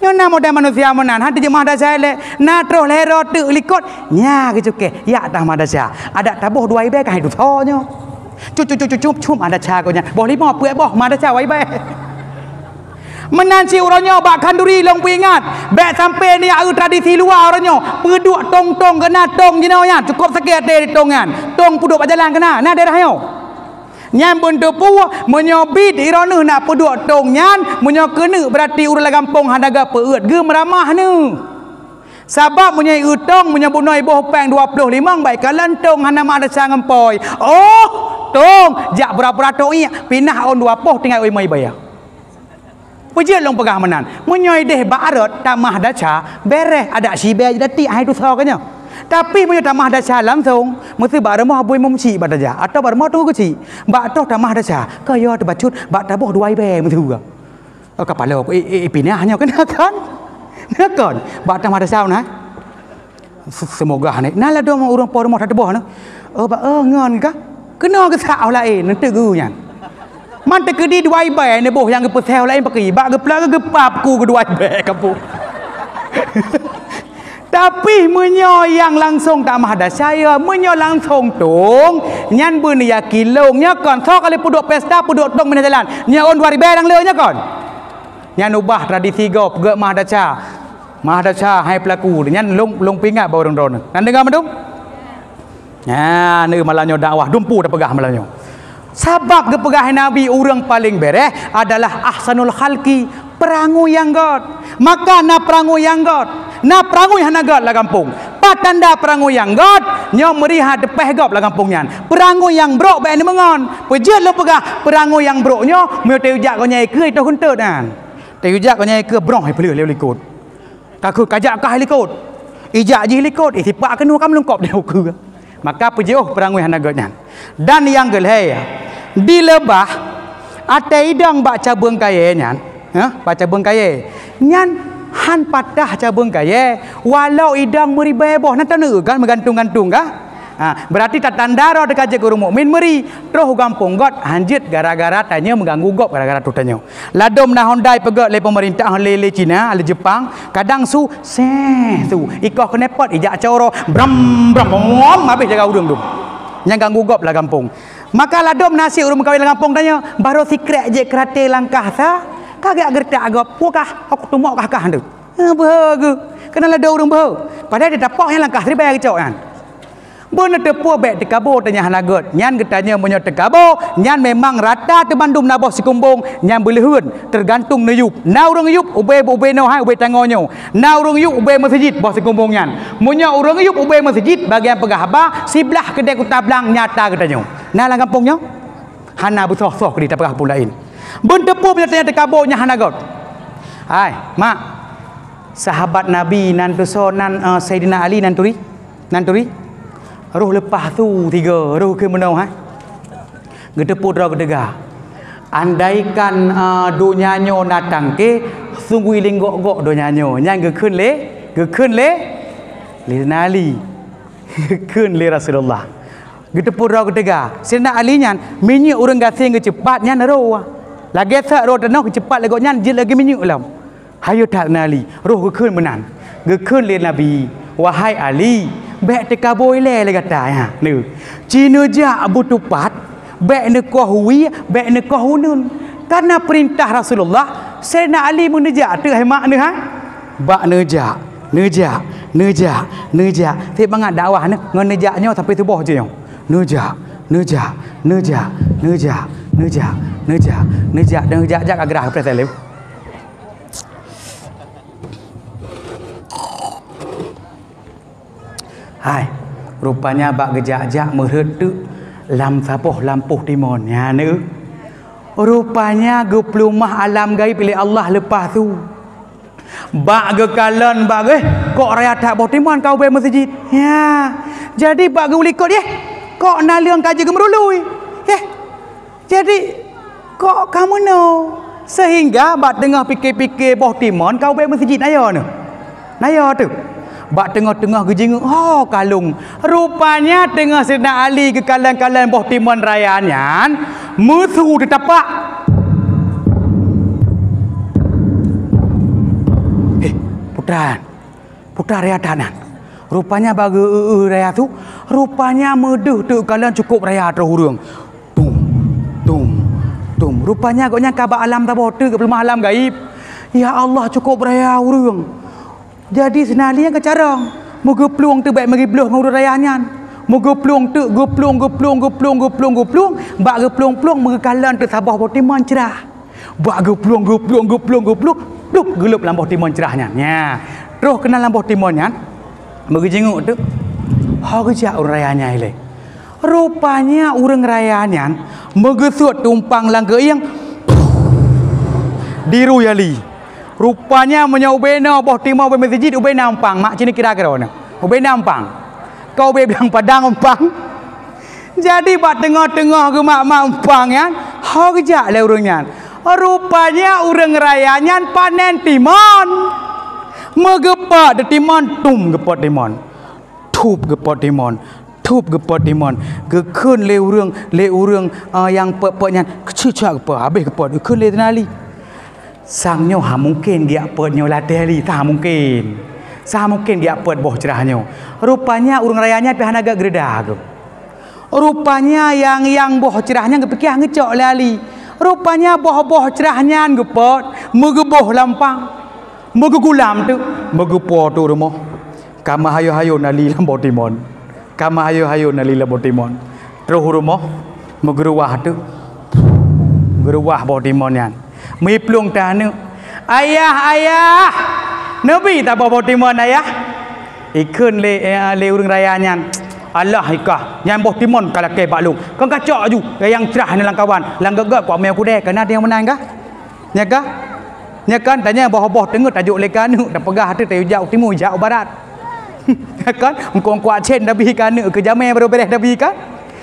nyona moda manusia menan hati jemah da chaile na troh lero tu likot nya ge cuke ya tah mada cha ada taboh dua ibe ka hidu thonyo cup ada cagonya boh lima puek boh mana cawai bae menanci orangnya bak kanduri long pingat bek sampai ni tradisi luar orangnya peduk tong kena tong jinaunya cukup sakit dari tongan tong puduk berjalan kena nah daerah yo nyam buntu pu menyobit ironu nak peduk tong nyan menyokene berarti urang kampung hadaga peut ge meramah nu sabab menyai utong menyabunoi boh peng 25 baik kalan tong hana mak ada sangempoi oh tong jak berapa tong iya pinah on 20 tinggal oi mai bayar pejel long pegah menan menyoi deh barat tamah daca beres ada sibe dati ai tu sakanya tapi menyoi tamah daca langsung mesti bar mah boi momci badaja atau bar mah tu kuci bak toh tamah daca kaya de bacut bak taboh duai be mesti ga kepala pinah hanya kena kan nakon bak tamah daca nah semoga ni nah la do urang por mah taboh nah ngon ka kena ke sah lain nanti gunya man tekedi dua ibai ne boh yang ke pesel lain pakai bak gepla ke gepap ku kedua ibai kapu tapi menyo yang langsung tak mah ada saya menyo langsung tong nyan beun ya kilong nya kon sok kali puduk pesta puduk tong mana jalan nya on 2 ibai dang leu nya kon nyan ubah tradisi gop ge mah daca hai pelaku nyan long pingat ba orang ron nan dengar madung ni malanyo dakwah dumpu dah pegah malanyo sabab ke pegah Nabi orang paling bereh adalah ahsanul khalqi perangu yang god maka na perangu yang god na perangu yang god lah kampung patanda perangu yang god nyo merihat depeh god lah kampung nyan perangu yang brok bae ni mengon pejel lo pegah perangu yang brok nyo meu teu jak ko nyai ke to hunteut nan teu jak ko nyai ke brong hai peleu likut takut kajak kah likut ijak ji likut sipak kenu kam lengkop deu ke maka pejauh perangu hanagatnya dan yang gelhe di lebah ate idang baca bengkaye nyan baca bengkaye nyan han patah cabeng kaye walau idang meri beboh nanti kan menggantung-gantung kah berarti tak tanda roh dekat je guru mukmin meri roh gampung got hanjit gara-gara tanya mengganggu gop gara-gara tu tanya ladom na hondai pegot le pemerintah le Cina le Jepang kadang su ikoh kenepot ijak coro bram habis jaga udung tu yang ganggu gop lah kampung maka ladom nasi urung kawin kampung tanya baru sikret je kerate langkah sa kagak gertak gop pukah aku tumok kah tu behagu kenal ada urung behagu padahal dia dapat yang langkah ribai kecok kan Benar tepuk baik tekabo tanya hanagot. Nyan ketanya punya tekabo, nyan memang rata tebandum nabah sikumbung, nyan belehun tergantung nayup. Na urang yup ube no hai ube tangonyo. Na urang yup ube masjid bah sikumbung nyan. Munya urang yup ube masjid bagian pegahaba sebelah kedai kutablang nyata katanya. Na lang kampungnya. Hana besoh-soh di tapah pun lain. Ben tepuk punya tanya tekabo nya hanagot. Hai, mak. Sahabat Nabi nantu sonan Sayyidina Ali nanturi. Roh lepas tu 3 roh ke menau ha. Gedeput roh gedega. Andaikan donyanyo natang ke sungguh linggok-gok donyanyo. Yang gekun le nali. Gekun le Rasulullah. Gedeput roh gedega. Sina Ali nyan minyak urang gasing ke cepat nyan roh. Lagi sak roh tenau ke cepat legok nyan jil lagi minyak lam. Hayo tak nali. Roh gekun menan. Gekun le Nabi. Wahai Ali, bek tekaboi le kata ya. Nu. Cina ja butupat, bek ne kohwi, bek ne kohunun. Karena perintah Rasulullah, Sayyidina Ali meneja tu hai mak ne ha. Bak neja. Ti bangat dakwah ne ngan nejaknya sampai tubuh je yo. Neja agrah presel lew. Hai, rupanya bak gejak-jak merheduk lam sapoh lampuh timon ya ne. Rupanya geplumah alam gaib oleh Allah lepas tu. Bak gekalan bak kok raya tak boh timon kau be masjid. Ya. Jadi bak gulikot ye. Kok naliang kaje gemerului. Jadi kok kamu no sehingga bak tengah fikir-fikir boh timon kau be masjid ayo ne. Nayo tu. Bak tengah-tengah gejing kalung. Rupanya tengah Sayyidina Ali ke kalan-kalan boh timon raya nyan musuh ditapak. Putra raya tanan. Rupanya bagi raya tu rupanya meduh tu kalian cukup raya terhurung. Tum. Rupanya agaknya kabar alam tabah tu ke pelemah alam gaib. Ya Allah cukup raya urung. Jadi senali yang kecarang. Moga peluang tu baik mari beluh ngurus rayanyan. Moga peluang tu geplung. Bak geplung moga kalan tu sabah botiman cerah. Bak geplung. Pluk gelup lambah timon cerahnya. Ya. Roh kenal lambah timonnya. Moga jenguk tu. Ha gejak urang rayanya ile. Rupanya urang rayanyan moga suat tumpang langga yang diru yali. Rupanya menyobena boh timau be masjid ubena umpang mak cini kira-kira ona. Ubena umpang. Kau be bilang padang umpang. Jadi bak tengah-tengah ke mak umpang yan, ha gejak le urangnya. Rupanya urang rayanya panen timon. Megepat de timon tum gepot timon. Tup gepot timon. Gekun le urang yang pepnya kecicak gepot habis gepot gekun le tenali. Sangnya mungkin dia pertnya latih tak mungkin. Mungkin dia pert boh cerahnya. Rupanya urang rayanya pihan agak geredah. Rupanya yang boh cerahnya ngepikir ngecok lali. Rupanya boh cerahnya ngepot megeboh lampang. Megegulam tu, megepo tu rumah. Kama hayo nali lambo timon. Terus rumah megeruah tu. Geruah boh timon yan. Mi plung tanu. Ayah. Nabi tak bawa timon ayah. Ikun le urang rayanya. Allah ikah. Yang boh timon kalau ke baklung. Kau kacak ju yang cerah ni lang kawan. Lang gegak kuat meo kude kena dia yang menang kah? Ya kah? Ya kan tanya boh tengok tajuk le kanu dak pegah tu tayu jauh timur jauh barat. Ya kan? Engkau kuat cen Nabi kanu ke jamai baru beres Nabi kan?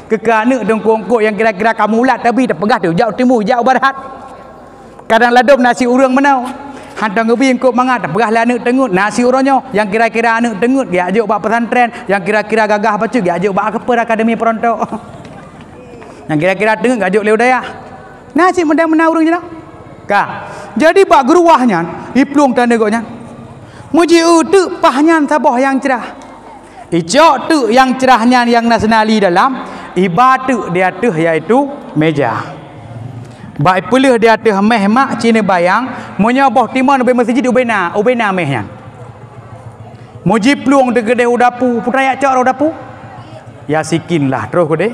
Ke kanu dengkong yang kira-kira kamu ulat Nabi dak pegah tu jauh timur jauh barat. Kadang ladum nasi urang menau. Hantang gebi engkau mangat pegah la anak tengut nasi urangnya yang kira-kira anak tengut dia ajuk bak pesantren, yang kira-kira gagah baca dia ajuk bak keper akademi perontok. Yang kira-kira tengut ajuk leu daya. Nasi menau urang je dah. Ka. Jadi bak geruahnya iplung tanda goknya. Muji tu pahnya sabah yang cerah. Icok tu yang cerahnya yang nasionali dalam ibadu dia tu iaitu meja. Baik pulih dia tu meh mak cina bayang monya boh timon be masjid ubena mehnya. Muji pluang de gede udapu putra yak cak udapu. ya sikin lah terus deh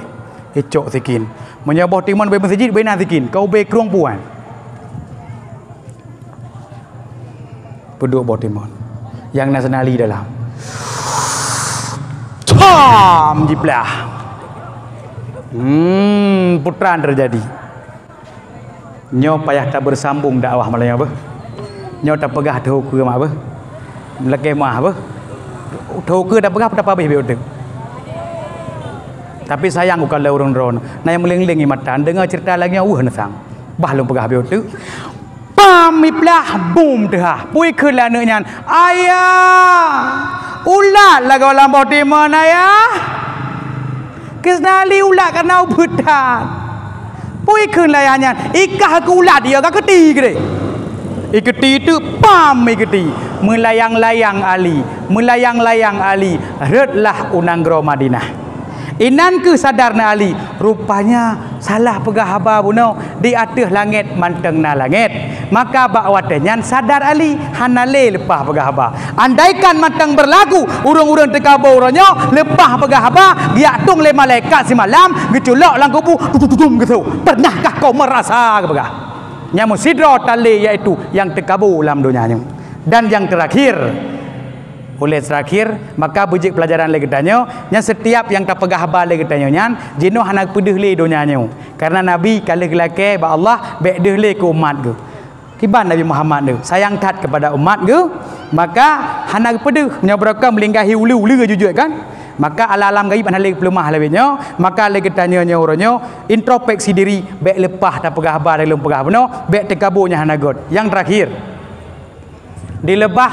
ecok sikin menyabah timan be masjid be na sikin kau be kerong puan peduk bawah timan yang nasionali dalam cam jiplah putran terjadi nyo payah tak bersambung dakwah malanya apa nyo tak pegah tahu ke mak apa lagi mah apa tahu ke tak pegah tak habis betul tapi sayang kalau orang ron nah yang meleng-leng mata dengar cerita lagi nasang bah long pegah betul pamiplah boom dah pui ke lah nyan ayah ulat lah kau lampau timan ayah kesnali ulat karena ubutan pui ke lah nyan ikah ke ulat dia kah keti ke deh iketi itu pam iketi melayang-layang Ali redlah unanggro Madinah inan ke sadarna Ali rupanya salah pegah haba buno di atas langit mantengna langit maka bakwatenyan sadar Ali hanale lepah pegah haba andaikan manteng berlaku urang-urang tekabau ronyo lepah pegah haba giatung le malaikat si malam geculok lang kubu tutum gitu pernahkah kau merasa ke pegah nyamu sidro tali yaitu yang tekabau dalam dunianya dan yang terakhir oleh terakhir maka bujik pelajaran lagi tanya yang setiap yang tak pegah haba lagi tanya nyan jino hanak pedih le dunianya karena Nabi kali gelake ba Allah bek deh le ke umat ke kiban Nabi Muhammad tu sayang tat kepada umat ke maka hanak pedih nyabraka melingkahi ulu-ulu jujur kan maka alam gaib ana lagi pelemah lebihnya maka lagi tanya nya orangnya introspeksi diri bek lepah tak pegah haba dalam pegah beno bek tekabunya hanagot yang terakhir dilebah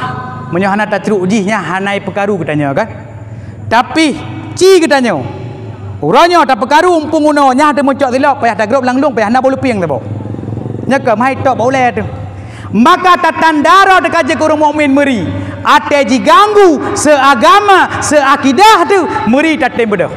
menyohana tak ceruk ujihnya hanai pekaru katanya kan tapi ci katanya uranya tak pekaru umpung uno nya ada mocok tilok payah tak grop langlung payah nak boluping tu nya ke mai tok boleh tu maka tatandara dekat je kurang mukmin meri ate diganggu seagama seakidah tu meri tatem bedah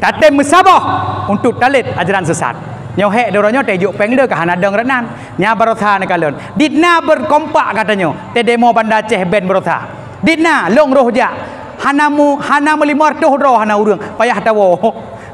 tatem musabah untuk talit ajaran sesat nyo hek doronyo tejuk pengde ka hanadang renan nya barotha ne kalon ditna berkompak katanya te demo Banda Aceh ben barotha ditna long roh ja hana melimar toh roh hana urang payah tawo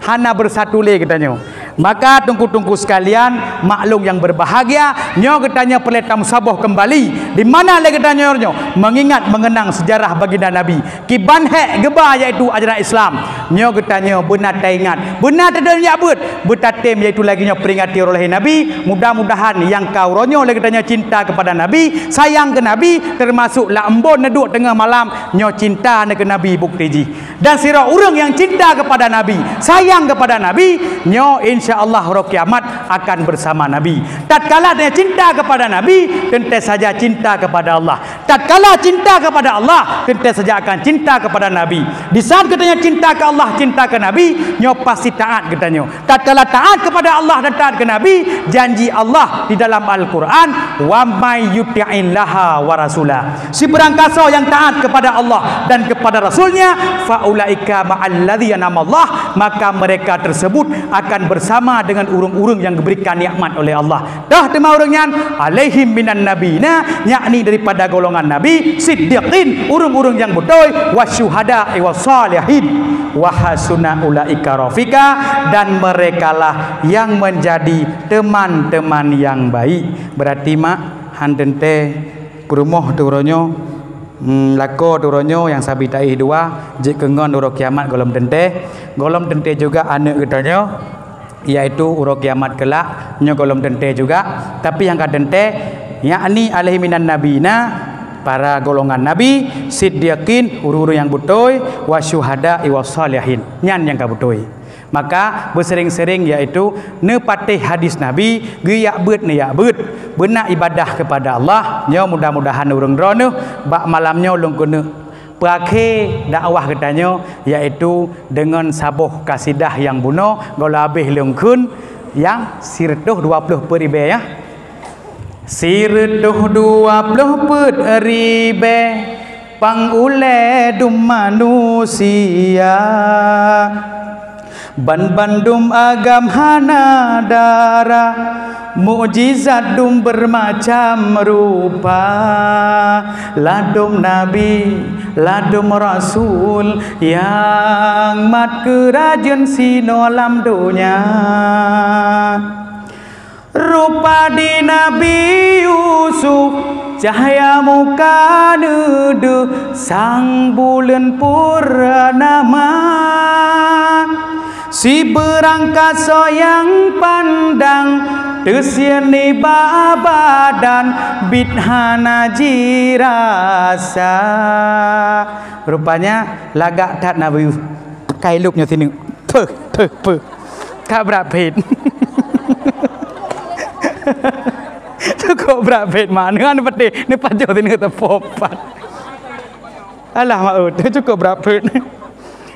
hana bersatu le katanya maka tungku-tungku sekalian maklum yang berbahagia nyo katanya perletam saboh kembali di mana le katanya nyo mengingat mengenang sejarah baginda Nabi kiban hek geba iaitu ajaran Islam nyo katanya benar tak ingat benar tak ada nyabut betatem iaitu lagi nyo peringati oleh Nabi mudah-mudahan yang kau ronyo le katanya cinta kepada Nabi sayang ke Nabi termasuk la embon neduk tengah malam nyo cinta ke Nabi buktiji dan sira urang yang cinta kepada Nabi sayang kepada Nabi nyo insya-Allah hari kiamat akan bersama Nabi tatkala dia cinta kepada Nabi tentu saja cinta kepada Allah tatkala cinta kepada Allah tentu saja akan cinta kepada Nabi di saat katanya cinta ke Allah cinta ke Nabi nyo pasti taat katanya tatkala taat kepada Allah dan taat ke Nabi janji Allah di dalam Al-Quran wa may yuti'illaha wa rasulah si berangkasa yang taat kepada Allah dan kepada Rasulnya faulaika ma'alladzina Allah maka mereka tersebut akan bersama dengan urung-urung yang diberikan nikmat oleh Allah dah tema urungnya alaihim minan nabiyina yakni daripada golongan nabi siddiqin urung-urung yang betul wasyuhada wasalihin wa hasuna ulaika rafika dan merekalah yang menjadi teman-teman yang baik berarti mak handente perumoh turonyo lako turonyo yang sabi taih dua jik kengon uro kiamat golom tente juga anak katanya yaitu uro kiamat kelak nyo golom tente juga tapi yang kadente yakni alaihi minan nabina para golongan nabi siddiqin uru-uru yang betul wasyuhada wasalihin nyan yang kabutoi maka bersering-sering yaitu nepatih hadis nabi giyak beut ne yak beut benak ibadah kepada Allah nyo mudah-mudahan urang drono bak malamnya ulung kena Berakhir dakwah katanya yaitu dengan sabuh kasidah yang buno gola habis lengkun yang sirtuh 20 per ribe ya. Sirtuh 20 per ribe pangule dum manusia ban-bandum agam hana darah mukjizat dum bermacam rupa ladum nabi ladum Rasul yang mat kerajaan sino lam dunia. Rupa di Nabi Yusuf cahaya muka nudu sang bulan purnama. Si berangkasa yang pandang tersiani badan bidhana jirasa. Rupanya lagak tak Nabi kailupnya sini tak berapit. Cukup berapit mana ni peti ni pajak sini terpopat. Alah maut cukup berapit.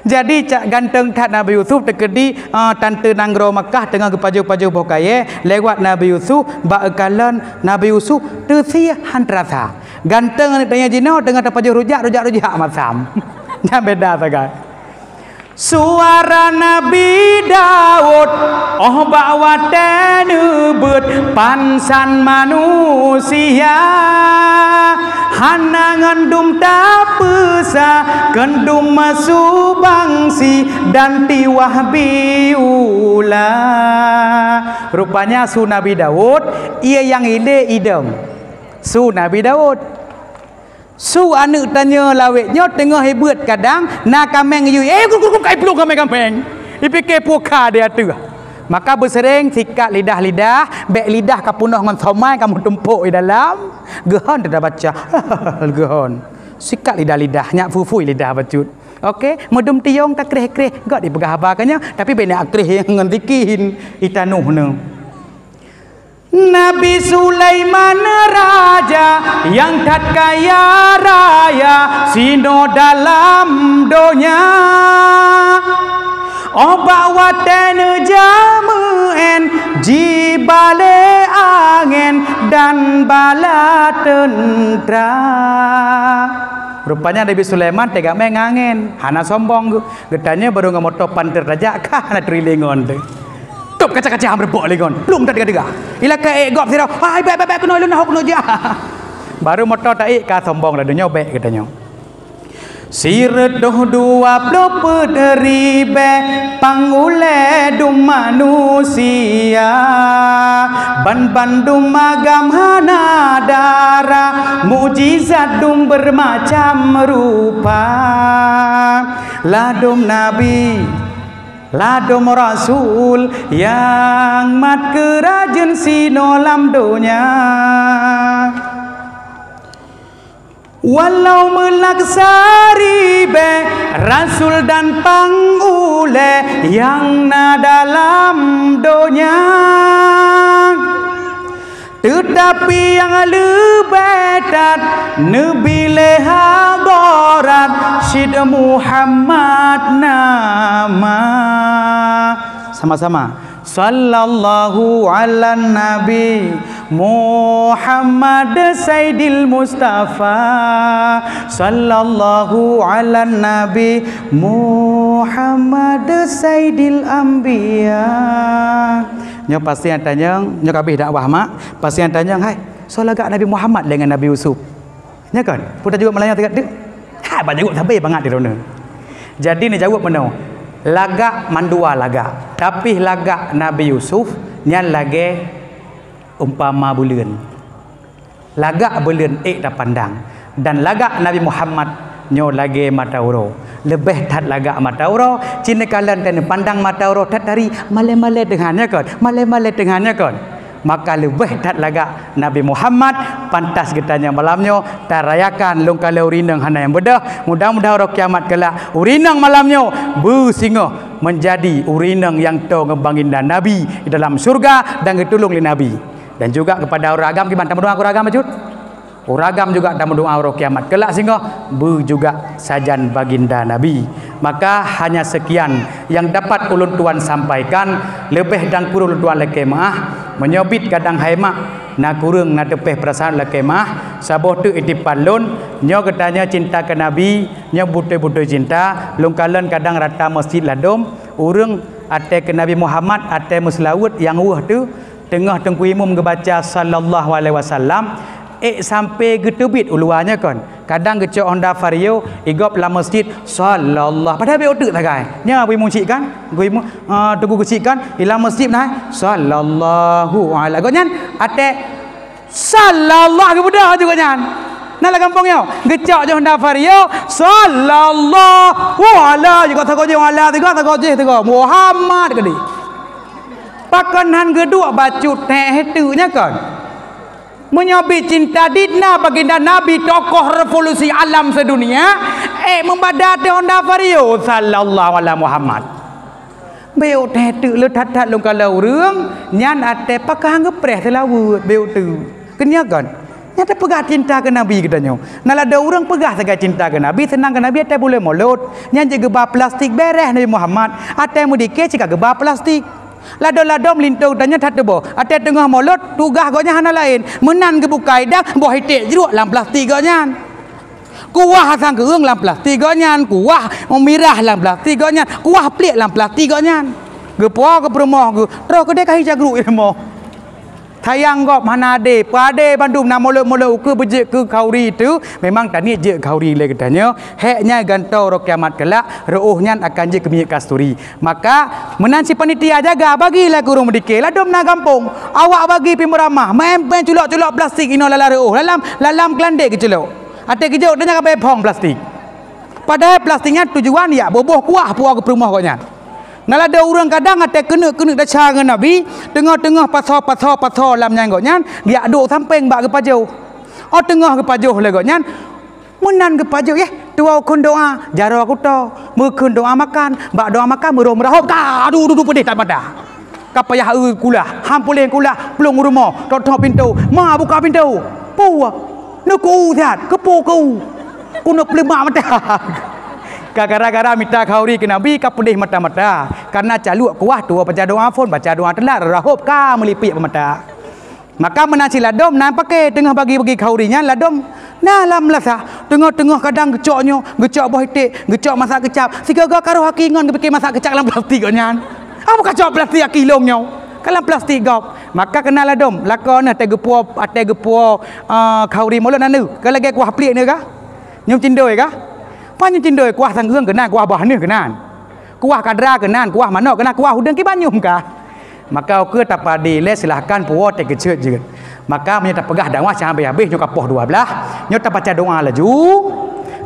Jadi cak ganteng tat Nabi Yusuf terkedi tante nanggro Makkah tengah kepaju-paju bokaye lewat Nabi Yusuf bakalan Nabi Yusuf tersia hantrasa. Ganteng ni tanya jino tengah terpaju rujak masam. Jangan beda sagai. Suara Nabi Daud bawa tenebut pansan manusia hana ngandum tapesa kendum masu bangsi dan tiwah biula. Rupanya su Nabi Daud ia yang ide idem su Nabi Daud. Su anak tanya lawetnya tengah hebat kadang nak kameng you kai peluk kameng dipikir puka dia tu. Maka bersering sikat lidah-lidah bek lidah kapunah dengan somai kamu tumpuk di dalam gehon dia baca gehon sikat lidah-lidah nyak fufui lidah bacut. Okey mudum tiong tak kreh-kreh gak dipegah habakannya tapi benak kreh yang ngentikin itanuh ne. Nabi Sulaiman raja yang tak kaya raya sino dalam dunia. Bawa tene jamuen jibale angin dan bala tentera. Rupanya Nabi Sulaiman tega mengangin hana sombong getanya baru ngamotopan terraja kah na trilingon tu. Top kaca-kaca hampir bok legon. Belum tak dega-dega. Ila ka gop sira. Ai bek kena ilun hok no ja. Baru motor tak ka sombong lah dunia bek katanya. Siret doh 20 ribe pangule dum manusia ban dum magam hana dara mujizat dum bermacam rupa ladum Nabi ladum Rasul yang mat kerajaan sino lam dunia. Walau melaksari be Rasul dan pangule yang na dalam dunia, tetapi yang lebetat Nabi leha gorat Syed Muhammad nama. Sama-sama sallallahu ala nabi Muhammad Sayyidil Mustafa sallallahu ala nabi Muhammad Sayyidil Anbiya. Nyo pasti yang tanya, nyo kabeh dakwah mak, pasti yang tanya, hai, so lagak Nabi Muhammad dengan Nabi Yusuf. Ya kan? Putar juga melayang tegak dek. Ha, banyak jawab sampai banget di rona. Jadi ni jawab mana? Lagak mandua lagak. Tapi lagak Nabi Yusuf nya lagi umpama bulan. Lagak bulan tak pandang. Dan lagak Nabi Muhammad nyo lagi matauro. Lebih tat lagak matauro. Cina kalian dan pandang matauro tat dari malai-malai dengannya kan. Malai-malai dengannya kan. Maka lebih tat lagak Nabi Muhammad pantas getanya malamnya tarayakan long kalau urinang hana yang bedah. Mudah-mudahan orang kiamat kelak urinang malamnya bersinga menjadi urinang yang to ngebanginda Nabi di dalam surga dan getulung li Nabi. Dan juga kepada orang agam gimana tamu doa orang agam majud. Uragam juga tamu doa orang kiamat kelak sehingga juga sajan baginda Nabi. Maka hanya sekian yang dapat ulun tuan sampaikan. Lebih dan kurang ulun tuan lekemah menyobit kadang haimak na kurang na tepeh perasaan lekemah saboh tu itipan lun nyo katanya cinta ke Nabi nyo butuh-butuh cinta lungkalan kadang rata masjid ladom urang ate ke Nabi Muhammad ate muslawut yang wah tu tengah tengku imam ngebaca sallallahu alaihi wasallam sampai getubit uluannya kan kadang gecok Honda Vario igop la masjid sallallahu padahal be otak tagai nya bui muncik kan bui tugu kecik kan ila masjid nah sallallahu alaihi gonyan ate sallallahu ke budak juga nyan nak la kampung yo gecok je Honda Vario sallallahu alaihi juga tago je wala tago je tago Muhammad kadi pakanan kedua bacut teh hetunya kan menyabit cinta dina baginda Nabi tokoh revolusi alam sedunia membadati Honda Vario sallallahu alaihi Muhammad beu teh tu le tat lung kalau reung nyan ate pakah ngepreh selawut beu tu kenya kan nyata pegah cinta ke Nabi katanya nala ada orang pegah saja cinta ke Nabi senang ke Nabi ate boleh molot nyan je gebah plastik bereh Nabi Muhammad ate mudike cika gebah plastik lado-lado melintung tanya tak tebo ate tengah molot tugah gonya hana lain menan ke bukai dah boh hitik jeruk lam plastik gonya kuah sang keung lam plastik gonya kuah mirah lam plastik gonya kuah pelik lam plastik gonya gepo ke perumoh ge terus ke dekai jagru ilmu tayang gop mana ade pade Bandung na molot-molot ke bejek ke kauri itu memang tani je kauri le katanya heknya gantau ro kiamat kelak reuhnya akan je kemiyak kasturi maka menansi panitia jaga bagilah kurung medikil ladom na kampung awak bagi pi meramah main culok-culok plastik ino lala reuh lalam kelandek ke culok ate kejok tanya kabe phong plastik padahal plastiknya tujuan ya boboh kuah puah ke rumah koknya nala ada orang kadang ate kena dah cara Nabi tengah-tengah pasal lam nyangoknya dia aduk samping bak ke pajau tengah ke pajau le goknya menan ke pajau tua kun doa jaro aku to mekun doa makan bak doa makan merom rahop ka aduh pedih tak pada kapayah kulah hampuleng kulah pelung rumah tok pintu ma buka pintu pu nuku zat kepu ku nak pelema mata gara-gara minta kauri ke Nabi ka pedih mata-mata karena caluk kuah tua baca doa pun baca doa telat rahop ka melipik mata maka menasi ladom nan pakai tengah bagi-bagi kaurinya ladom dalam lasa tengah-tengah kadang gecok boh hitik gecok masak kecap sigaga karo hakingon ke masak kecap dalam plastik nyan apa kacau plastik kilongnya kalau plastik gop maka kena ladom lakon ate gepuo kauri molon anu kalau lagi kuah pelik ni ka nyum cindoi ka panjang cindoi kuah sanggeung kena kuah bahne kena kuah kadra kena kuah manok kena kuah udang ki banyum ka maka ke tapadi le silahkan puo te kecet je maka menyata pegah dakwah sampai habis nyo kapoh 12 nyo tak baca doa laju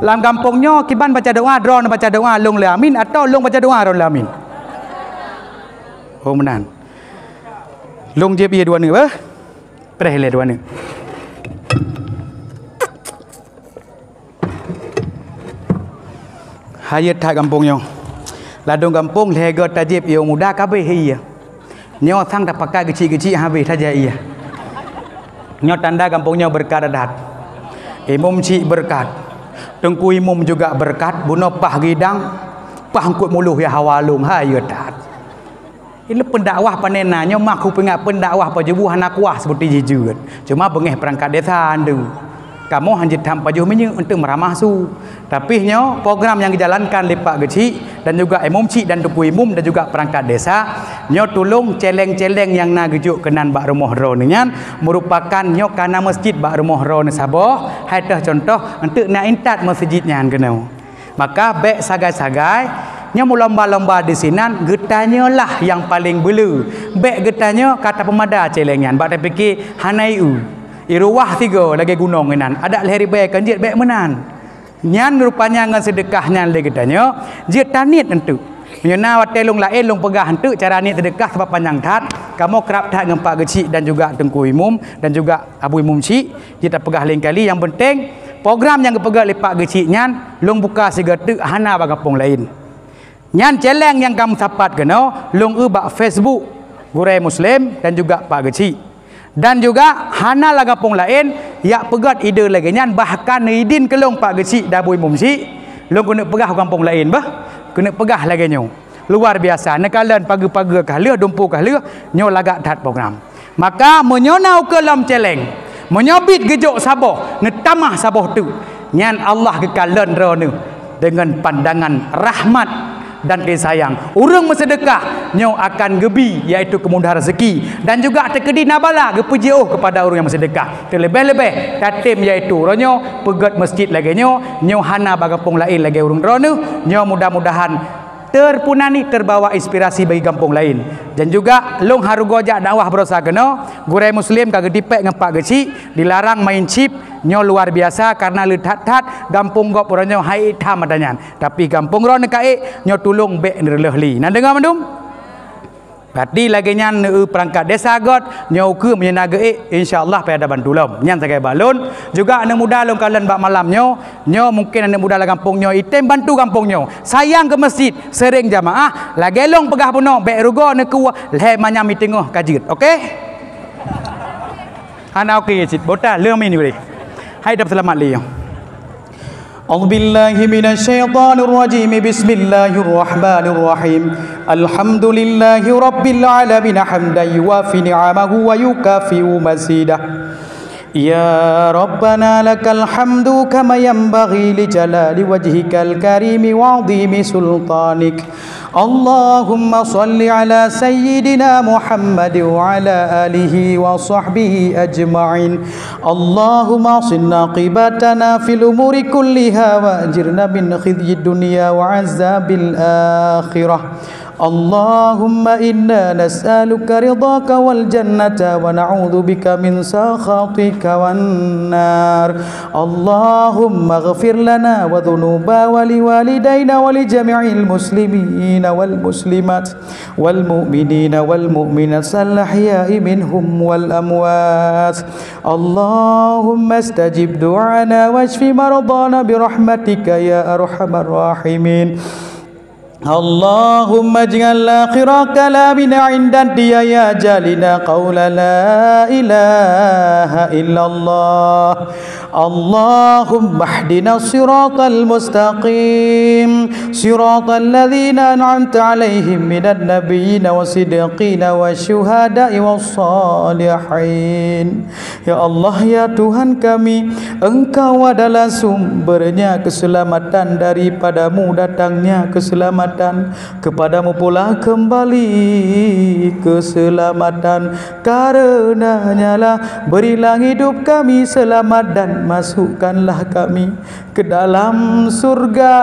lam kampungnya kiban baca doa dron baca doa long le amin atau long baca doa ron le amin oh menan long je biar dua ni bah preh le dua ni hayat tak kampungnya ladung kampung lega tajib yo muda kabeh iya nyo sang tak pakai kecil-kecil habis saja iya nyo tanda kampungnya berkat adat imum cik berkat tengku imum juga berkat buno pah gidang pah angkut muluh ya hawalung hayat tat ini pendakwah panena nyo mak pengat pendakwah pajebu hana kuah seperti jijut cuma bengeh perangkat desa andu kamu hanya tanpa jauh menyu untuk meramah su tapi nyo program yang dijalankan lepak geci dan juga imum cik dan tuku imum dan juga perangkat desa nyo tolong celeng-celeng yang na gejuk kenan bak rumah ro nian merupakan nyo kana masjid bak rumah ro ni Sabah haitah contoh untuk na intat masjid nyan kenau maka bek sagai-sagai nyo lomba-lomba di sinan getanya lah yang paling belu bek getanya kata pemada celengan bak fikir hanaiu iruwah 3 lagi gunung nan ada leheri baik kan jet baik menan nyan rupanya ngan sedekahnya lagi katanya jet tanit entu nyana watelung lain long pegah entu cara ni sedekah sebab panjang tat kamu kerap tat dengan Pak Gecik dan juga Tengku Imum dan juga Abu Imum Cik kita pegah lain kali yang penting program yang pegah oleh Pak Gecik nyan long buka segatu hana bagapong lain nyan celeng yang kamu sapat kena long bak Facebook Gurai Muslim dan juga Pak Gecik dan juga hana lagapong lain ya pegat ide lagi nyan bahkan idin kelong Pak Gecik dan Abu Imum Cik long kena pegah kampung lain bah kena pegah lagi nyo luar biasa nekalan pagi-pagi kali dumpu kali nyo lagak tat program maka menyonau ke lam celeng menyobit gejok Sabah netamah Sabah tu nyan Allah kekalan ro ni dengan pandangan rahmat dan kasih sayang. Urang bersedekah nyo akan gebi iaitu kemudahan rezeki dan juga terkedi nabala gepuji kepada orang yang bersedekah. Terlebih-lebih tatim iaitu ronyo pegat masjid lagi nyo hana bagampung lain lagi urang rono nyo mudah-mudahan terpunani terbawa inspirasi bagi kampung lain. Dan juga long haru gojak dakwah berosa kena gurai muslim kagak dipek ngempak geci dilarang main chip nyo luar biasa karena letat-tat gampung gop orangnya hai tham adanyan tapi gampung ron kae nyo tulung bek nerlehli nan dengar mandum berarti lagi nyan perangkat desa got nyo ke menyenaga insyaallah pada bantu lom nyan sagai balun juga anak muda long kalian bak malam nyo mungkin anak muda la kampung nyo item bantu kampung nyo sayang ke masjid sering jamaah lagi long pegah puno bek rugo ne ku le manyam mi tengah kajit okey ana okey cit bota leum ini boleh hai dapat selamat li أعوذ بالله من الشيطان الرجيم بسم الله الرحمن الرحيم الحمد لله رب العالمين حمدا يوافي نعمه ويكافئ مزيده يا ربنا لك الحمد كما ينبغي لجلال وجهك الكريم وعظيم سلطانك اللهم صل على سيدنا محمد وعلى آله وصحبه أجمعين اللهم أصلنا عاقبتنا في الأمور كلها وأجرنا من خزي الدنيا وعذاب الآخرة اللهم إنا نسألك رضاك والجنة ونعوذ بك من سخطك والنار اللهم اغفر لنا وذنوبنا ولوالدينا ولجميع المسلمين والمسلمات والمؤمنين والمؤمنات الأحياء منهم والأموات اللهم استجب دعانا واشف مرضانا برحمتك يا أرحم الراحمين اللهم اجعل آخر كلامنا عند يا جالنا قول لا إله إلا الله اللهم اهدنا الصراط المستقيم صراط الذين أنعمت عليهم من النبيين والصديقين والشهداء والصالحين Ya Allah ya Tuhan kami, Engkau adalah sumbernya keselamatan, daripadamu datangnya keselamatan, kepadamu pula kembali keselamatan. Karenanya lah berilah hidup kami selamat dan masukkanlah kami ke dalam surga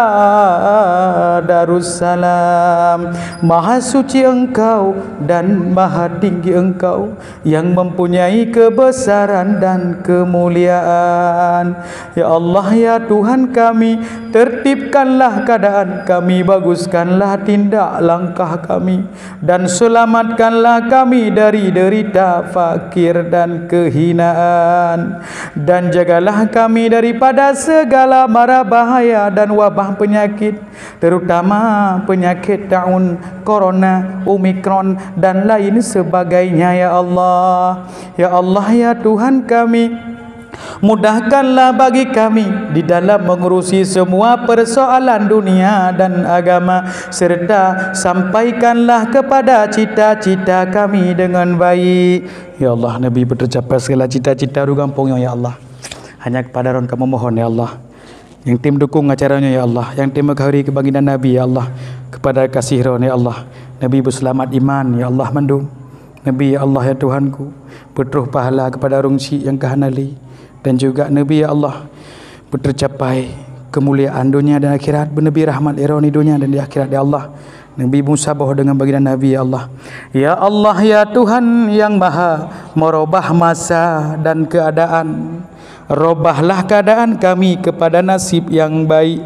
Darussalam. Maha suci Engkau dan maha tinggi Engkau yang mempunyai kebesaran dan kemuliaan. Ya Allah ya Tuhan kami, tertibkanlah keadaan kami, baguskanlah tindak langkah kami, dan selamatkanlah kami dari derita, fakir dan kehinaan, dan jagalah kami daripada segala mara bahaya dan wabah penyakit, terutama penyakit taun, corona, omikron dan lain sebagainya. Ya Allah ya Allah ya Tuhan kami, mudahkanlah bagi kami di dalam mengurusi semua persoalan dunia dan agama, serta sampaikanlah kepada cita-cita kami dengan baik. Ya Allah, Nabi bertercapai segala cita-cita di kampungnya. Ya Allah, hanya kepada Ron kami mohon ya Allah, yang tim dukung acaranya ya Allah, yang tim menghadiri kebangkitan Nabi ya Allah, kepada kasih Ron ya Allah, Nabi berselamat iman ya Allah mandum Nabi ya Allah ya Tuhanku, berteruh pahala kepada rungsi yang kehanali, dan juga Nabi ya Allah bertercapai kemuliaan dunia dan akhirat, bernabi rahmat ironi dunia dan di akhirat ya Allah. Nabi musabah dengan baginda Nabi ya Allah. Ya Allah ya Tuhan yang maha merubah masa dan keadaan, robahlah keadaan kami kepada nasib yang baik.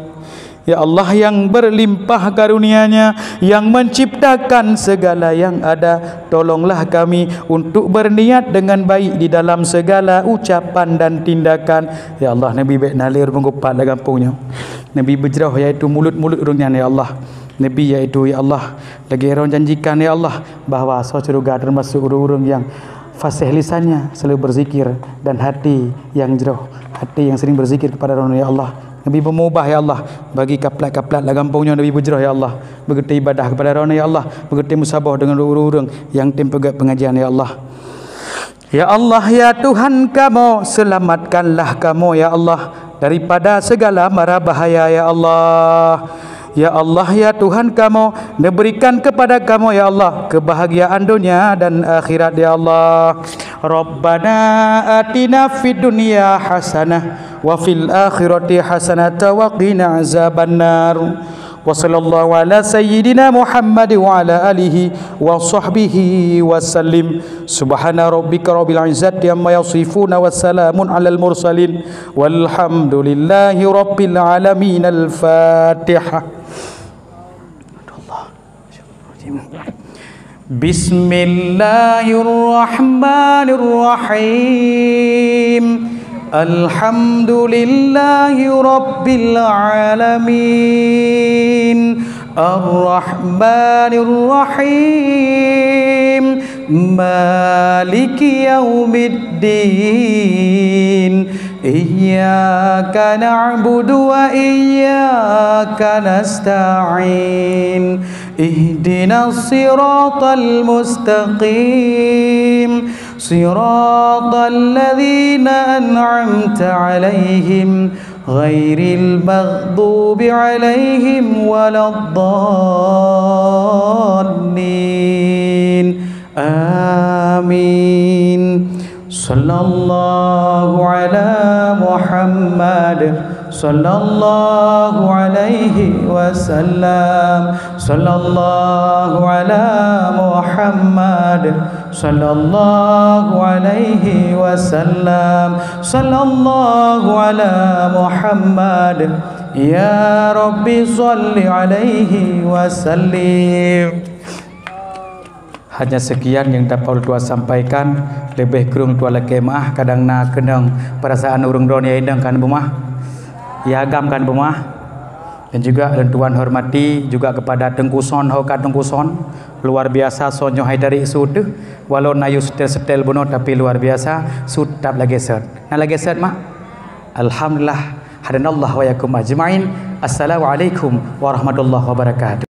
Ya Allah yang berlimpah karunia-Nya, yang menciptakan segala yang ada, tolonglah kami untuk berniat dengan baik di dalam segala ucapan dan tindakan. Ya Allah, Nabi baik nalir mengupat dalam kampungnya. Nabi berjerah iaitu mulut-mulut urungnya ya Allah. Nabi iaitu ya Allah lagi orang janjikan ya Allah bahawa surga termasuk urung-urung yang fasih lisannya selalu berzikir dan hati yang jerah, hati yang sering berzikir kepada Allah ya Allah. Nabi bermubah ya Allah bagi kaplat-kaplat lah kampungnya. Nabi berjerah ya Allah bergerti ibadah kepada Allah ya Allah, bergerti musabah dengan urung-urung yang tim pegat pengajian ya Allah. Ya Allah ya Tuhan kamu, selamatkanlah kamu ya Allah daripada segala mara bahaya ya Allah. Ya Allah, ya Tuhan kamu, berikan kepada kamu ya Allah kebahagiaan dunia dan akhirat ya Allah. Rabbana atina fid dunya hasanah wa fil akhirati hasanah wa qina azabannar. Wa sallallahu ala sayyidina Muhammad wa ala alihi wa sahbihi wa sallim. Subhana rabbika rabbil izzati amma yasifuna wa salamun alal mursalin walhamdulillahi rabbil alamin. Al-Fatihah. Bismillahirrahmanirrahim. Alhamdulillahi rabbil alamin. Ar-Rahmanir-Rahim. Maliki yaumiddin. Iyyaka na'budu wa iyyaka nasta'in. Ihdinas siratal mustaqim. Siratal ladzina an'amta 'alaihim ghairil maghdubi 'alaihim waladdallin. Amin. Sallallahu ala Muhammad sallallahu alaihi wasallam. Sallallahu ala Muhammad sallallahu alaihi wasallam. Sallallahu ala Muhammad. Ya Rabbi salli alaihi wasallim. Hanya sekian yang dapat Tua sampaikan. Lebih kurang Tua lagi maaf kadang na kenang perasaan urung dunia indang kan bumah ya agam kan bumah. Dan juga dan Tuan hormati juga kepada Tengkuson Hoka Tengkuson luar biasa sonyo hai dari sud walau nayu setel buno tapi luar biasa sud tap lagi set na lagi set mak. Alhamdulillah hadanallahu wa yakum ajmain. Assalamualaikum warahmatullahi wabarakatuh.